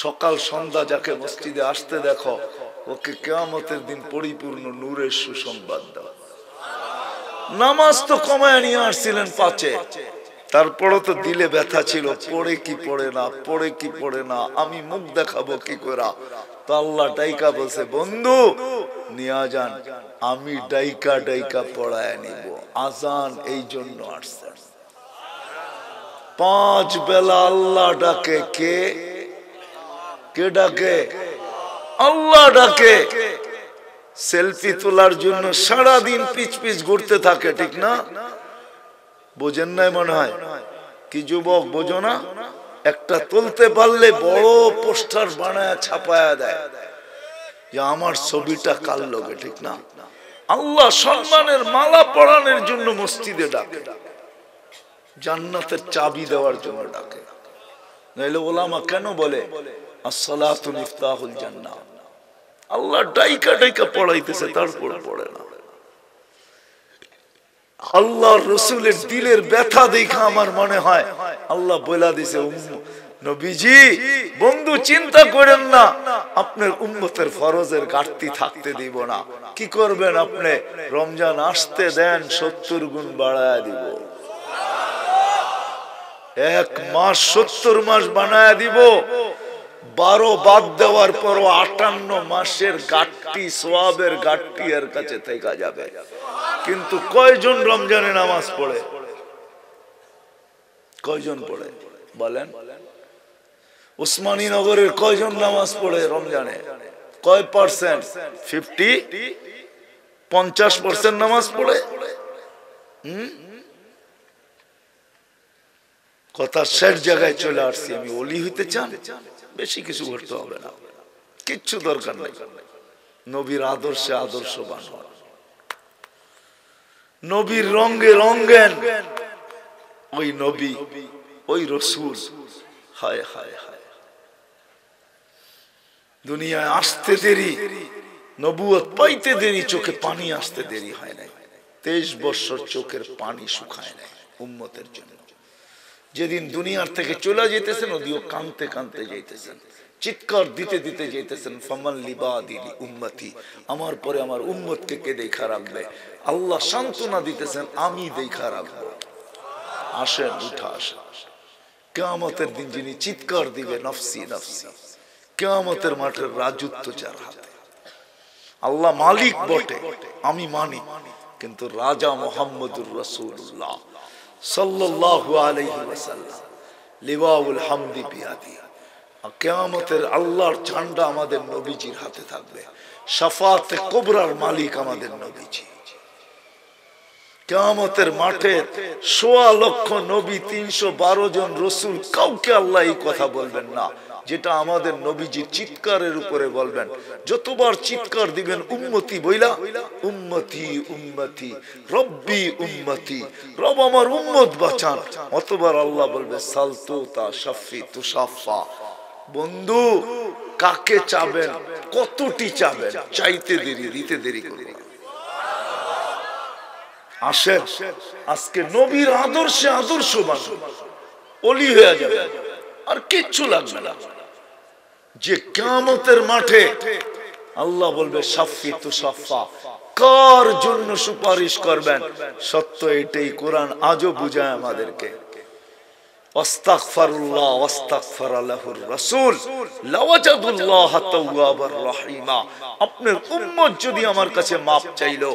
সকাল সন্ধ্যা যাকে মসজিদে আসতে দেখো ওকে কিয়ামতের দিন পরিপূর্ণ নূরের সুসংবাদ দাও। নামাজ তো কমায় নিয়ে আসছিলেন 5-এ, তারপরে তো দিলে ব্যথা ছিল, পড়ে কি পড়ে না, পড়ে কি পড়ে না, আমি মুখ দেখাবো কি করে? তো আল্লাহ ডাইকা বলছে বন্ধু নিয়া যান, আমি ডাইকা ডাইকা পড়ায় নিব। আজান এই জন্য আসছে। 5 বেলা আল্লাহ ডাকে। কে কে ডাকে? আল্লাহ ডাকে। সেলফি তোলার জন্য সারাদিন পিছ পিছ ঘুরতে থাকে, ঠিক না? বোঝেন নাই মনে হয়? কি যুবক বোঝো না? একটা তুলতে পারলে বড় পোস্টার বানায় ছাপায়া দেয় যে আমার ছবিটা কাল লগে, ঠিক না? আল্লাহ সম্মানের মালা পরানোর জন্য মসজিদে ডাকে, জান্নাতের চাবি দেওয়ার জন্য ডাকে। নাইলে ওলামা কেন বলে আসসালাতু মিফতাহুল জান্নাহ? আল্লাহ ডাইকা ডাইকা পড়াইতেছে, তারপর পড়ে না। আল্লাহর রাসূলের দিলের ব্যথা দেখা আমার মনে হয় আল্লাহ বলে দিয়েছে নবীজি বন্ধু চিন্তা করেন না, আপনার উম্মতের ফরজের ঘাটতি থাকতে দিব না। কি করবেন আপনি? রমজান আসতে দেন, 70 গুণ বাড়ায় দিব। 1 মাস 70 মাস বানায় দিব। 12 বাদ দেওয়ার পর 58 মাসের ঘাটতি, সওয়াবের ঘাটতি এর কাছে থেকে যাবে। কিন্তু কয়জন রমজানে নামাজ পড়ে? কয়জন পড়ে বলেন? উসমানী নগরের কয়জন নামাজ পড়ে রমজানে? কয় %? 50% নামাজ পড়ে। কথা শেষ জায়গায় চলে আসছি। আমি ওলি হইতে চান, বেশি কিছু করতে হবে না, কিচ্ছু দরকার নেই। নবীর আদর্শে আদর্শবান হন, নবীর রঙে রঙেন। ওই নবী, ওই রসুল, হায় হায় হায়, দুনিয়ায় আসতে দেরি, নবুয়ত পাইতে দেরি, চোখে পানি আসতে দেরি হয় নাই। 23 বছর চোখের পানি শুকায় নাই উম্মতের জন্য। যেদিন দুনিয়ার থেকে চলে যেতেছেন, ওদিও কাঁদতে কাঁদতে যাইতেছেন, চিৎকার দিতে দিতে যাইতেছেন, ফামান লিবাদি উম্মতি, আমার পরে আমার উম্মতকে কে দেখা রাখবে? আল্লাহ সান্ত্বনা দিতেছেন, আমি দেখা রাখবো। আসেন, উঠা আসেন। কিয়ামতের দিন যিনি চিৎকার দিবে নফসি নফসি, কিয়ামতের মাঠের রাজত্ব যার হাতে। আল্লাহ মালিক বটে, আমি মানি, কিন্তু রাজা মুহাম্মদুর রাসূলুল্লাহ সাল্লাল্লাহু আলাইহি ওয়াসাল্লাম, লিওয়াউল হামদি বিয়াদি। কিয়ামতের আল্লাহর ঝান্ডা আমাদের নবীজির হাতে থাকবে। শাফাতে কুবরার মালিক আমাদের নবীজি। কিয়ামতের মাঠে ১৬ লক্ষ নবী, ৩১২ জন রসুল, কাউকে আল্লাহ এই কথা বলবেন না যেটা আমাদের নবীজি চিৎকারের উপরে বলবেন। যতবার চিৎকার দিবেন উম্মতি বইলা, উম্মতি উম্মতি রব্বি উম্মতি, রব আমার উম্মত বাঁচান, অতবার আল্লাহ বলবে সালতু তা শাফি তুশাফা। বন্ধু, কাকে চাবেন, কতটি চাবেন? চাইতে দেরি, দিতে দেরি করবেন। আসেন, আজকে নবীর আদর্শে আদর্শবান ওলি হয়ে যাবে, আর কিচ্ছু লাগবে না। যে কিয়ামতের মাঠে আল্লাহ বলবে শাফি তুশাফা, কার জন্য সুপারিশ করবেন? সত্য এটাই কোরআন আজও বুঝায় আমাদেরকে। আস্তাগফিরুল্লাহ ওয়াস্তাগফার লাহুর রাসূল লাওয়াজাদুল্লাহ তাওয়াবার রহিমা। আপনার উম্মত যদি আমার কাছে মাপ চাইলো,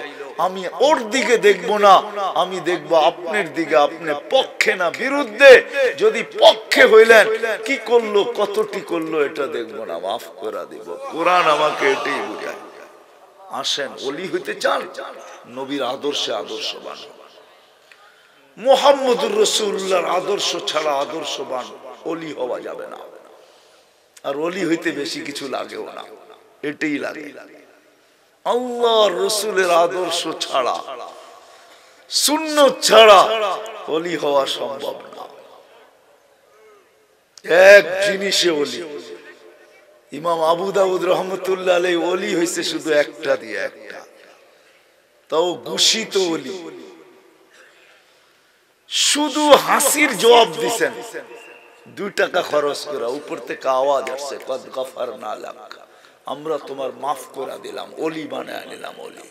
আমি ওর দিকে দেখব না, আমি দেখব আপনার দিকে। আপনি পক্ষে না বিরুদ্ধে। যদি পক্ষে হইলেন, কি করলো, কতটি করলো, এটা দেখব না, মাফ করে দিব। কোরআন আমাকে এটাই বুঝায়। আসেন, ওলি হইতে চান, নবীর আদর্শে আদর্শবান। মুহাম্মদুর রাসূলুল্লাহর আদর্শ ছাড়া আদর্শবান ওলি হওয়া যাবে না। আর ওলি হইতে বেশি কিছু লাগেও না, এটাই লাগে। আল্লাহর রাসূলের আদর্শ ছাড়া, সুন্নাত ছাড়া ওলি হওয়া সম্ভব না। এক জিনিসে ওলি। ইমাম আবু দাউদ রহমতুল্লাহ আলাইহি ওলি হইছে শুধু একটা দিয়ে, একটা, তাও ঘোষিত ওলি। শুধু হাসির জবাব দিছেন, 2 টাকা খরচ করা, উপর থেকে আওয়াজ আসছে, কদ গফারনা লাক, আমরা তোমার মাফ করে দিলাম, ওলি বানায় নিলাম। ওলি।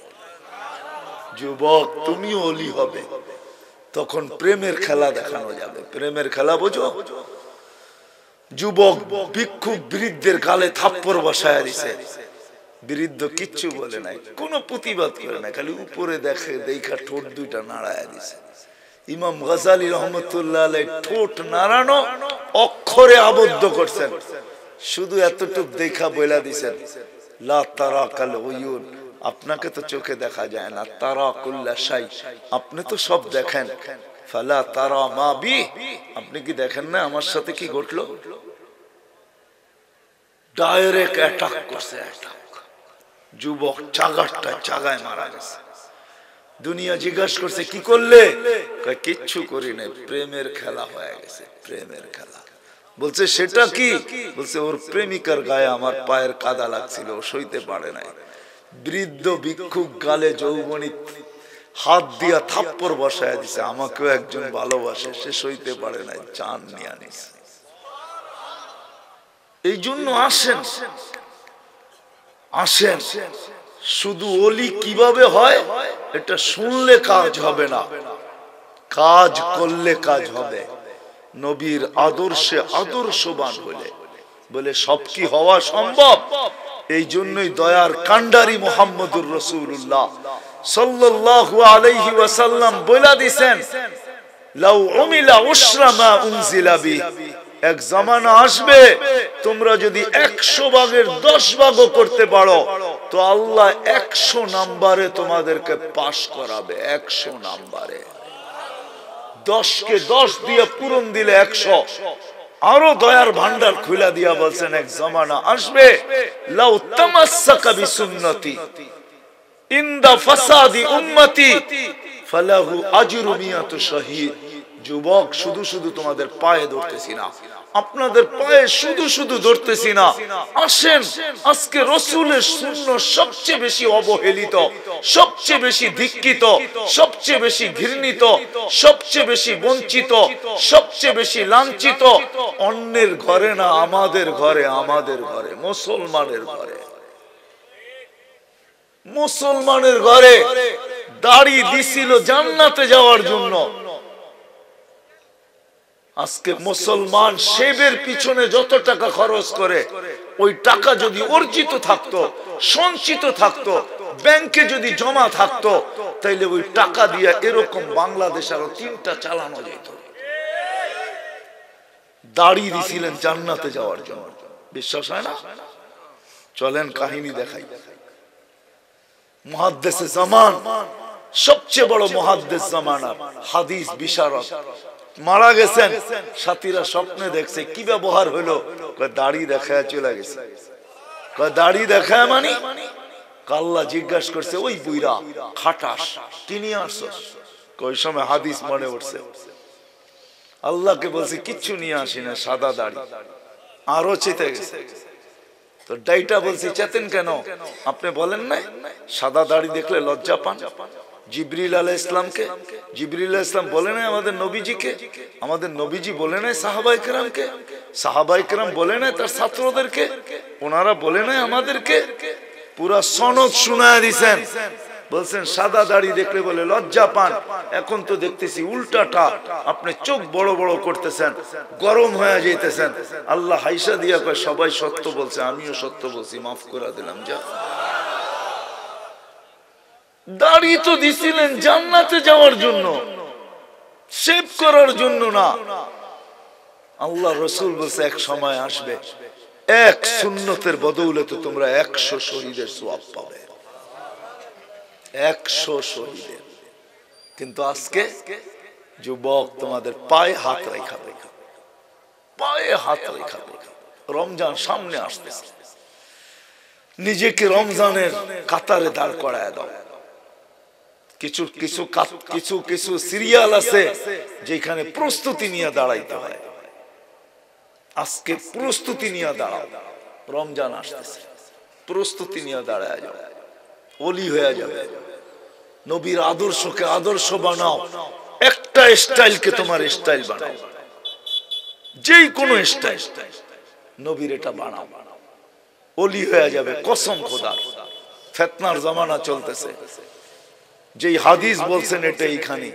যুবক, তুমি ওলি হবে, তখন প্রেমের খেলা দেখানো যাবে। প্রেমের খেলা বোঝো? যুবক ভিক্ষুক বৃদ্ধের গালে থাপ্পড় বসায় দিছে, বৃদ্ধ কিচ্ছু বলে নাই, কোনো প্রতিবাদ করে নাই, খালি উপরে দেখে, দেখা ঠোঁট 2টা নাড়ায় দিছে। ইমাম গাজালি রহমতুল্লাহ আলাইহি ঠোঁট নাড়ানো অক্ষরে আবদ্ধ করছেন, শুধু এতটুকু দেখা বইলা দিছেন, লা তারাকাল উয়ুন, আপনাকে তো চোখে দেখা যায় না, তারা কুল্লা শাই, আপনি তো সব দেখেন, ফালা তারা মা বি, আপনি কি দেখেন না আমার সাথে কি ঘটলো? ডাইরেক্ট অ্যাটাক করছে, অ্যাটাক। যুবক চাগারটা চাগায় মারা গেছে। দুনিয়া জিজ্ঞাসা করছে কি করলে? কিচ্ছু করি নাই, প্রেমের খেলা হয়ে গেছে, প্রেমের খেলা। বলছে সেটা কি? বলছে ওর প্রেমিকার গায়ে আমার পায়ের কাদা লাগছিল, ও সইতে পারে নাই। বৃদ্ধ ভিক্ষুক গালে যৌবনী হাত দিয়া থাপ্পড় বসায় দিছে, আমাকেও একজন ভালোবাসে, সে সইতে পারে নাই, জান নিয়ে আনিছে। এই জন্য আসেন, আসেন, শুধু ওলি কিভাবে হয় এটা শুনলে কাজ হবে না, কাজ করলে কাজ হবে। নবীর আদর্শে আদর্শবান হলে বলে সব কি হওয়া সম্ভব। এই জন্যই দয়ার কান্ডারি মুহাম্মদুর রাসূলুল্লাহ সাল্লাল্লাহু আলাইহি ওয়াসাল্লাম বলে দিয়েছেন, লাউ উমিলা উশরা মা উনজিলা বি, এক জামানা আসবে তোমরা যদি 100 ভাগের 10 ভাগও করতে পারো, তো আল্লাহ 100 নাম্বারে তোমাদেরকে পাশ করাবে, 100 নাম্বারে। 10কে 10 দিয়ে পূরণ দিলে 100। আরো দয়ার ভান্ডার খুলে দিয়া বলছেন এক জমানা আসবে, লাউ তামাসসাকা বিসুন্নতি ইনদা ফাসাদি উম্মতি ফালাহু আজরু মিয়াতু শাহীদ। যুবক, শুধু শুধু তোমাদের পায়ে ধরতেছি না, আপনাদের পায়ে শুধু শুধু ধরতেছি না, আসেন আজকে রাসূলের সুন্নাহ সবচেয়ে বেশি অবহেলিত, সবচেয়ে বেশি ধিক্কিত, সবচেয়ে বেশি ঘৃণিত, সবচেয়ে বেশি বঞ্চিত, সবচেয়ে বেশি লাঞ্ছিত অন্যের ঘরে না, আমাদের ঘরে, আমাদের ঘরে, মুসলমানের ঘরে। মুসলমানের ঘরে দাড়ি দিছিল জান্নাতে যাওয়ার জন্য। আজকে মুসলমান শেবের পিছনে যত টাকা খরচ করে, ওই টাকা যদি অর্জিত থাকতো, সঞ্চিত থাকতো, ব্যাংকে যদি জমা থাকতো, তাইলে ওই টাকা দিয়ে এরকম বাংলাদেশ আরো 3টা চালানো যেত। দাড়ি দিছিলেন জান্নাতে যাওয়ার জন্য। বিশ্বাস হয় না? চলেন কাহিনী দেখাই। মুহাদ্দিসে জামান, সবচেয়ে বড় মুহাদ্দিস জামানার হাদিস বিশারদ মারা গেছেন। সাথীরা স্বপ্নে দেখছে, কি ব্যবহার হলো? দাড়ি দেখায় চলে গেছে। দাড়ি দেখায় মানে? আল্লাহ জিজ্ঞাসা করছে, ওই বুইরা খাটাস কি নিয়ে আসছস? ওই সময় হাদিস মনে উঠছে, আল্লাহকে বলছে কিচ্ছু নিয়ে আসি না, সাদা দাড়ি। আরো চেতে গেছে। তো ডাইটা বলছি, চেতেন কেন? আপনি বলেন না সাদা দাড়ি দেখলে লজ্জা পান? জিবরিল আলাইহিস সালামকে, জিবরিল আলাইহিস সালাম বলে নাই আমাদের নবীজিকে, আমাদের নবীজি বলে নাই সাহাবায়ে কেরামকে, সাহাবায়ে কেরাম বলে নাই তার ছাত্রদেরকে, ওনারা বলে নাই আমাদেরকে? পুরা সনদ শোনায় দিয়েছেন। বলছেন সাদা দাড়ি দেখলে বলে লজ্জা পান। এখন তো দেখতেছি উল্টাটা, আপনি চোখ বড় বড় করতেছেন, গরম হয়ে যাইতেছেন। আল্লাহ হাইসা দিয়া কয়, সবাই সত্য বলছে, আমিও সত্য বলছি, মাফ করে দিলাম। যা, দাড়ি তো দিছিলেন জান্নাতে যাওয়ার জন্য, শেভ করার জন্য না। আল্লাহ রাসূল বলছে এক সময় আসবে, এক সুন্নতের বদৌলতে তোমরা 100 শহীদের সওয়াব পাবে, 100 শহীদের। কিন্তু আজকে যুবক তোমাদের পায়ে হাত রেখা, পায়ে হাত রেখা। রমজান সামনে আসতেছে, নিজেকে রমজানের কাতারে দাঁড় করায় দাও। কিছু কিছু কিছু কিছু সিরিয়াল আছে যেখানে প্রস্তুতি নিয়ে দাঁড়াইতে হয়। আজকে প্রস্তুতি নিয়ে দাঁড়াও, রমজান আসতেছে, প্রস্তুতি নিয়ে দাঁড়ায় যাও, ওলি হয়ে যাবে। নবীর আদর্শকে আদর্শ বানাও, একটা স্টাইলকে তোমার স্টাইল বানাও, যেই কোনো স্টাইল নবীর এটা বানাও, ওলি হয়ে যাবে কসম খোদার। ফিতনার জামানা চলতেছে, যেই হাদিস বলছেন এটা এইখানে,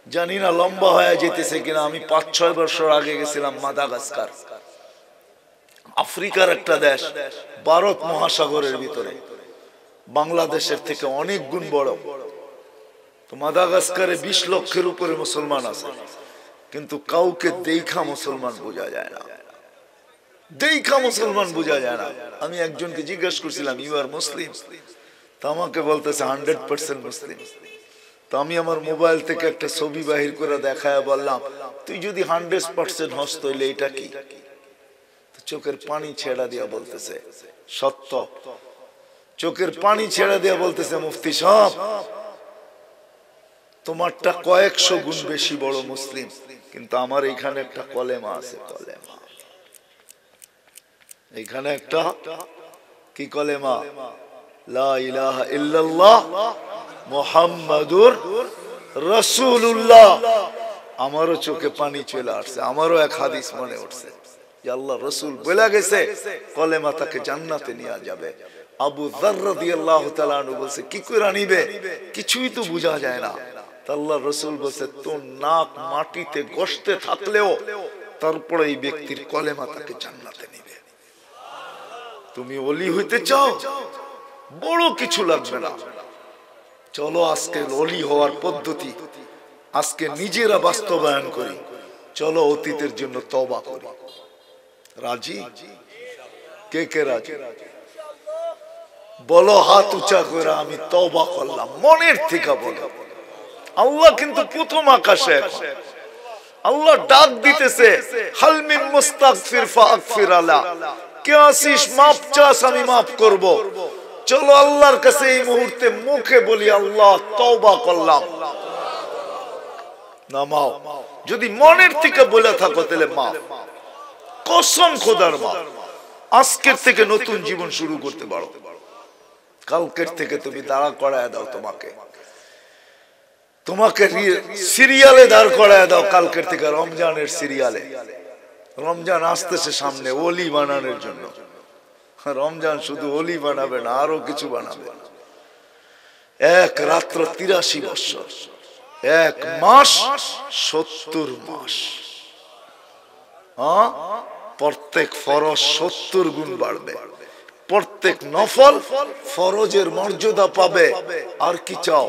জানি না লম্বা হয়ে যেতেছে কিনা। আমি 5-6 বছর আগে গেছিলাম মাদাগাস্কার, আফ্রিকার একটা দেশ, ভারত মহাসাগরের ভিতরে, বাংলাদেশের থেকে অনেক গুণ বড়। তো মাদাগাস্কারে 20 লক্ষের উপরে মুসলমান আছে, কিন্তু কাউকে দেখা মুসলমান বোঝা যায় না, দেখা মুসলমান বোঝা যায় না। আমি একজনকে জিজ্ঞাসা করছিলাম, ইউ আর মুসলিম? তো আমাকে বলতেছে 100% মুসলিম। তো আমি আমার মোবাইল থেকে একটা ছবি বাহির করে দেখায় বললাম, তুই যদি 100% হস তাহলে এটা কি? চোখের পানি ছেড়া দিয়া বলতেছে সত্য, চোখের পানি ছেড়া দিয়া বলতেছে, মুফতি সাহেব তোমারটা কয়েকশো গুণ বেশি বড় মুসলিম, কিন্তু আমার এখানে একটা কলেমা আছে, কলেমা। এখানে একটা কি কলেমা? লা ইলাহা ইল্লাল্লাহ মুহাম্মাদুর রাসূলুল্লাহ। আমারও চোখে পানি চলে আসছে, আমারও এক হাদিস মনে উঠছে যে আল্লাহ রাসূল বলে গেছে কলেমা তাকে জান্নাতে নিয়ে যাবে। আবু যার রাদিয়াল্লাহু তাআলা আনহু বলছে, কি করে নিবে? কিছুই তো বোঝা যায় না। আল্লাহ রাসূল বলছে, তোর নাক মাটিতে গসতে থাকলেও তারপরে এই ব্যক্তির কলেমা তাকে জান্নাতে নিবে। তুমি ওলি হইতে চাও? বড় কিছু লাগবে না, চলো আজকে ওলি হওয়ার পদ্ধতি আজকে নিজেরা বাস্তবায়ন করি। চলো অতীতের জন্য তওবা করি। রাজি? কে কে রাজি? বলো হাত উঁচা করে, আমি তওবা করলাম, মনের থেকে বলো। আল্লাহ কিন্তু প্রথম আকাশে, আল্লাহ ডাক দিতেছে, হাল মিন মুস্তাগফির ফাগফির আলা, কে আসিস মাফ চাস আমি মাফ করব। চলো আল্লাহর কাছে এই মুহূর্তে মুখে বলি, আল্লাহ তওবা করলাম, নামাও। যদি মনের থেকে বলে থাকো তাহলে মাফ, কসম খোদার মাফ। আজকের থেকে নতুন জীবন শুরু করতে পারো। কালকের থেকে তুমি দাঁড়া করায় দাও, তোমাকে সিরিয়ালে দাঁড় করায় দাও। কালকের থেকে রমজানের সিরিয়ালে। রমজান আসতেছে সামনে ওলি বানানোর জন্য। রমজান শুধু ওলি বানাবে না, আরো কিছু বানাবে। এক রাত্র 83 বছর, এক মাস 70 মাস। প্রত্যেক ফরজ 70 গুণ বাড়বে, প্রত্যেক নফল ফরজের মর্যাদা পাবে। আর কি চাও?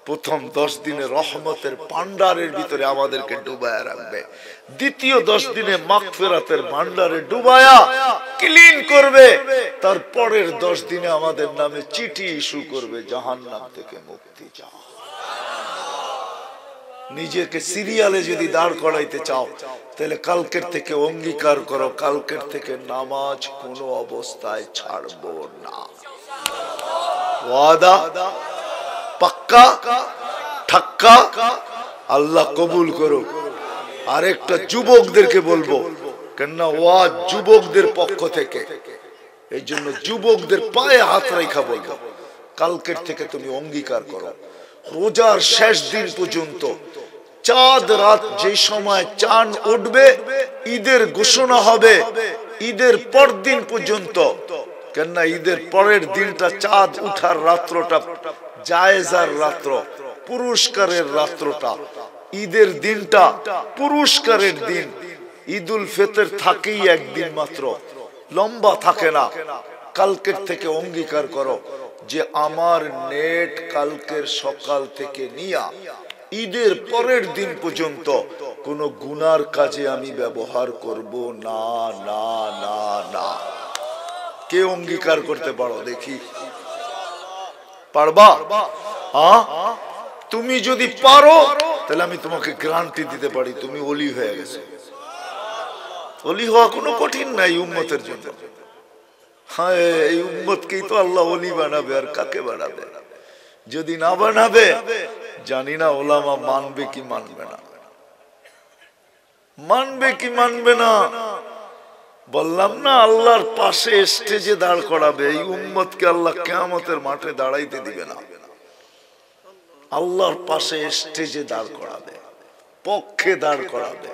প্রথম 10 দিনে রহমতের ভান্ডারের ভিতরে আমাদেরকে ডুবায়া রাখবে। দ্বিতীয় 10 দিনে মাগফিরাতের ভান্ডারে ডুবায়া ক্লিন করবে। তারপরের 10 দিনে আমাদের নামে চিঠি ইস্যু করবে, জাহান্নাম থেকে মুক্তি চাও। নিজেকে সিরিয়ালে যদি দাঁড় করাইতে চাও তাহলে কালকের থেকে অঙ্গীকার করো, কালকের থেকে নামাজ কোনো অবস্থায় ছাড়বো না। ওয়াদা পাক্কা ঠাক্কা, আল্লাহ কবুল করো। আরেকটা যুবকদেরকে বলবো, কেননা ওয়াজ যুবকদের পক্ষ থেকে, এই জন্য যুবকদের পায়ে হাত রেখা বলবো, কালকের থেকে তুমি অঙ্গীকার করো, রোজার শেষ দিন পর্যন্ত, চাঁদ রাত যে সময় চাঁদ উঠবে, ঈদের ঘোষণা হবে ঈদের পর দিন পর্যন্ত। কেননা ঈদের পরের দিনটা চাঁদ উঠার রাত্রটা জায়েজার রাত্র, পুরস্কারের রাত্রটা। ঈদের দিনটা পুরস্কারের দিন। ঈদুল ফিতর থাকেই একদিন মাত্র, লম্বা থাকে না। কালকের থেকে অঙ্গীকার করো যে আমার নেট কালকের সকাল থেকে নিয়া ঈদের পরের দিন পর্যন্ত কোন গুনার কাজে আমি ব্যবহার করব না, না, না, না। কে অঙ্গীকার করতে পারো দেখি? পারবা? তুমি যদি পারো তাহলে আমি তোমাকে গ্যারান্টি দিতে পারি তুমি ওলি হয়ে গেছো। ওলি হওয়া কোনো কঠিন নাই উম্মতের জন্য। হ্যাঁ, এই উম্মতকেই তো আল্লাহ ওলি বানাবে, আর কাকে বানাবে? যদি না বানাবে জানি না ওলামা মানবে কি মানবে না, মানবে কি মানবে না। বললাম না, আল্লাহর পাশে স্টেজে দাঁড় করাবে। এই উম্মতকে আল্লাহ কিয়ামতের মাঠে দাঁড়াইতে দিবে না, আল্লাহর পাশে স্টেজে দাঁড় করাবে, পক্ষে দাঁড় করাবে।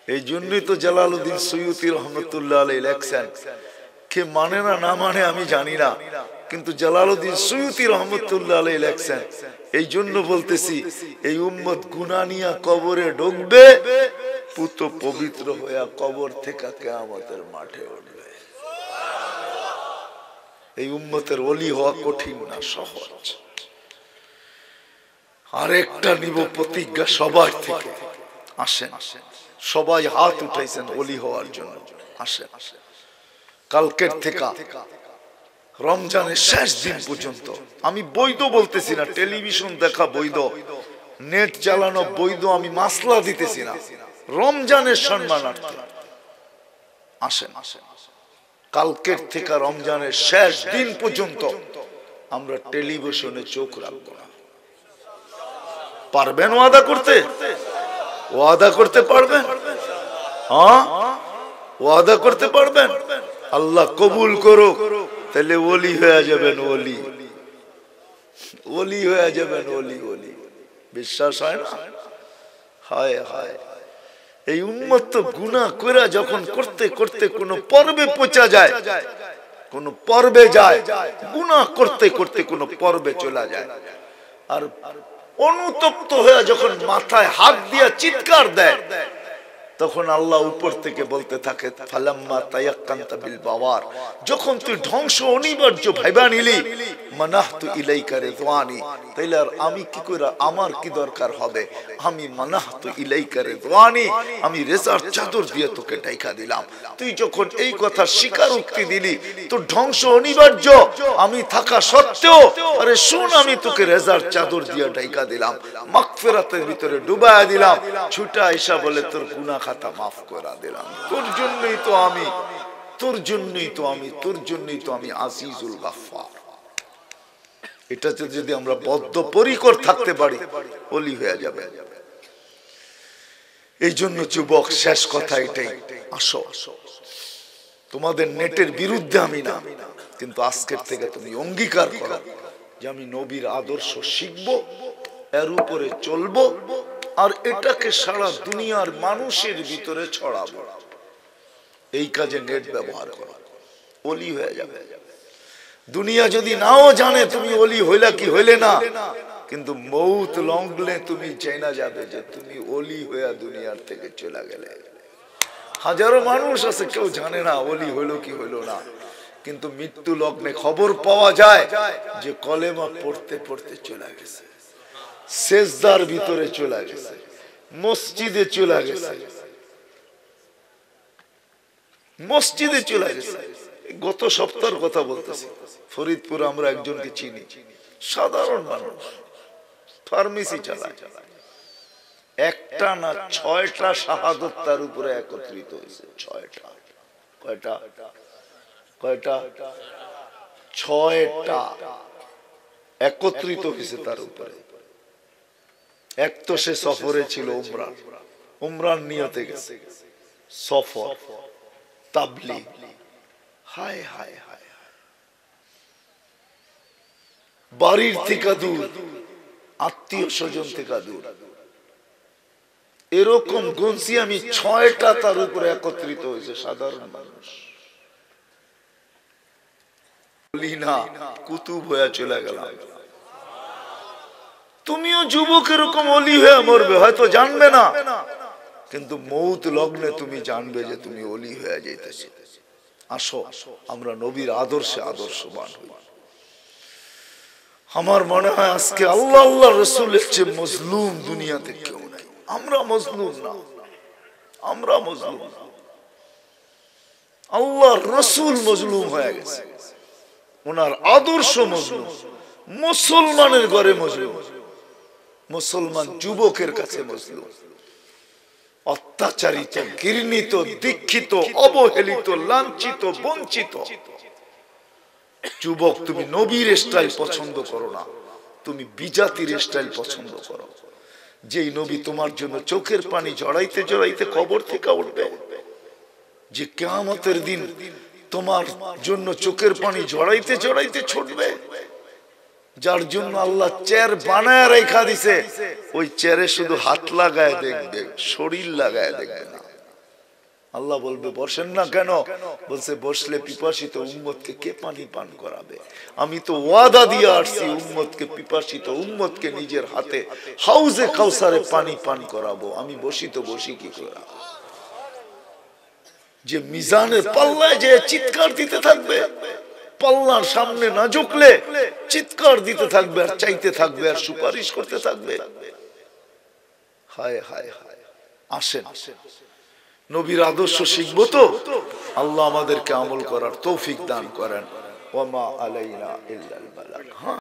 এই জন্যই তো জালালউদ্দিন সুয়ুতী রহমতুল্লাহ আলাইহি লেখছেন, কে মানে না না মানে আমি জানি না, কিন্তু জালালউদ্দিন সুয়ুতী রহমতুল্লাহ আলাইহি লেখছেন, এই জন্য বলতেছি, এই উম্মত গুনাহ নিয়া কবরে ঢুকবে, পুত পবিত্র হইয়া কবর থেকে কিয়ামতের মাঠে উঠবে। এই উম্মতের ওলি হওয়া কঠিন না, সহজ। আরেকটা নিব প্রতিজ্ঞা সবার থেকে। আসেন, সবাই হাত উঠাইছেন ওলি হওয়ার জন্য। আসেন, কালকের থেকে রমজানের শেষ দিন পর্যন্ত, আমি বৈধ বলতেছি না, টেলিভিশন দেখা বৈধ, নেট চালানো বৈধ, আমি মাসলা দিতেছি না, রমজানের সম্মানার্থে। আসেন, কালকের থেকে রমজানের শেষ দিন পর্যন্ত আমরা টেলিভিশনে চোখ রাখবো না। পারবেন ওয়াদা করতে? ওয়াদা করতে পারবেন? হ্যাঁ, ওয়াদা করতে পারবেন? আল্লাহ কবুল করো, তাহলে ওলি হয়ে যাবেন, ওলি, ওলি হয়ে যাবেন, ওলি, ওলি। বিশ্বাস হয় না? হায় হায়, এই উম্মত তো গুনাহ করে যখন করতে করতে কোন পর্বে পৌঁছা যায়, কোন পর্বে যায়, গুনাহ করতে করতে কোন পর্বে চলে যায়, আর অনুতপ্ত হয়ে যখন মাথায় হাত দিয়া চিৎকার দেয়, তখন আল্লাহ উপর থেকে বলতে থাকে ফালাম্মা তায়াক্কানতা বিল বাওয়ার, যখন তুই ধ্বংস অনিবার্য ভাইবা নিলি, মানাহতু ইলাইকা রিদওয়ানি, তাইলে আর আমি কি করে, আমার কি দরকার হবে, আমি মানাহতু ইলাইকা রিদওয়ানি, আমি রেজার চাদর দিয়ে তোকে ঢাকা দিলাম। তুই যখন এই কথা স্বীকারোক্তি দিলি তোর ধ্বংস অনিবার্য, আমি থাকা সত্ত্বেও আরে শুন আমি তোকে রেজার চাদর দিয়ে ঢাকা দিলাম, মাগফিরাতের ভিতরে ডুবায়া দিলাম, ছুটা আইসা বলে তোর গুনাহ খাতা মাফ করে দিলাম। তোর জন্যই তো আমি, তোর জন্যই তো আমি, তোর জন্যই তো আমি আজিজুল গাফফার। এটাতে যদি আমরা বদ্ধপরিকর থাকতে পারি ওলি হয়ে যাবে। এই জন্য যুবক শেষ কথা এটাই, আসো তোমাদের নেটের বিরুদ্ধে আমি না, কিন্তু আজকের থেকে তুমি অঙ্গীকার করো যে আমি নবীর আদর্শ শিখবো, এর উপরে চলবো, আর এটাকে সারা দুনিয়ার মানুষের ভিতরে ছড়াবো। এই কাজে নেট ব্যবহার করো, ওলি হয়ে যাবে। দুনিয়া যদি নাও জানে তুমি ওলি হইলা কি হইলে না, কিন্তু মৌত লংলে তুমি চেনা যাবে যে তুমি ওলি হইয়া দুনিয়ার থেকে চলে গেলে। হাজারো মানুষ আছে কেউ জানে না ওলি হইলো কি হইলো না, কিন্তু মৃত্যু লগ্নে খবর পাওয়া যায় যে কলেমা পড়তে পড়তে চলে গেছে, সেজদার ভিতরে চলে গেছে, মসজিদে চলে গেছে, মসজিদে চলে গেছে। গত সপ্তাহের কথা বলতেছি, ফরিদপুর আমরা একজনকে চিনি, সাধারণ মানুষ, ফার্মেসি চালায়, একটা না 6টা শাহাদত তার উপরে একত্রিত হয়েছে। 6টা, কয়টা কয়টা 6টা একত্রিত হয়েছে তার উপরে। এক তো সে সফরে ছিল, উমরান নিয়তে গেছে, সফর, তাবলীগ, হায় হায় হায়, বাড়ির থেকে দূর, আত্মীয় স্বজন থেকে দূর, এরকম গুনছি আমি 6টা তার উপরে একত্রিত হয়েছে সাধারণ মানুষ। বলি না কুতুব হয়ে চলে গেলাম। তুমিও যুবক এরকম অলি হয়ে মরবে, হয়তো জানবে না, কিন্তু মৌত লগ্নে তুমি জানবে যে তুমি অলি হয়ে যাইতেছ। আসো আমরা নবীর আদর্শে আদর্শবান হই। আমার মনে হয় আজকে আল্লাহ আল্লাহ রসুলের চেয়ে মজলুম দুনিয়াতে কেউ নাই। আমরা মজলুম না, আমরা মজলুম না, আল্লাহ রসুল মজলুম হয়ে গেছে, ওনার আদর্শ মজলুম। মুসলমানের ঘরে মজলুম, মুসলমান যুবকের কাছে মজলুম, অত্যাচারিত, ঘৃণিত, দীক্ষিত, অবহেলিত, লাঞ্ছিত, বঞ্চিত। যুবক তুমি নবীর স্টাইল পছন্দ করো না, তুমি বিজাতির স্টাইল পছন্দ করো। যেই নবী তোমার জন্য চোখের পানি জড়াইতে জড়াইতে কবর থেকে উঠবে, যে কিয়ামতের দিন তোমার জন্য চোখের পানি জড়াইতে জড়াইতে ছুটবে, যার জন্য আল্লাহ চেয়ার বানায় রেখা দিছে, ওই চেয়ারে শুধু হাত লাগায় দেখবে, শরীর লাগায় দেখবে না। আল্লাহ বলবে বসেন না কেন? বলছে বসলে পিপাসিত উম্মতকে কে পানি পান করাবে? আমি তো ওয়াদা দিয়ে আসছি উম্মতকে, পিপাসিত উম্মতকে নিজের হাতে হাউজে কাউসারে পানি পান করাবো। আমি বসি তো বসি কি করে? যে মিজানের পাল্লায় যে চিৎকার দিতে থাকবে, পাল্লার সামনে না ঝুঁকলে চিৎকার দিতে থাকবে আর চাইতে থাকবে আর সুপারিশ করতে থাকবে। হায় হায় হায়। আসেন নবীর আদর্শ শিখবো তো আল্লাহ আমাদেরকে আমল করার তৌফিক দান করেন। ওয়া মা আলাইনা ইল্লাল বালাগ।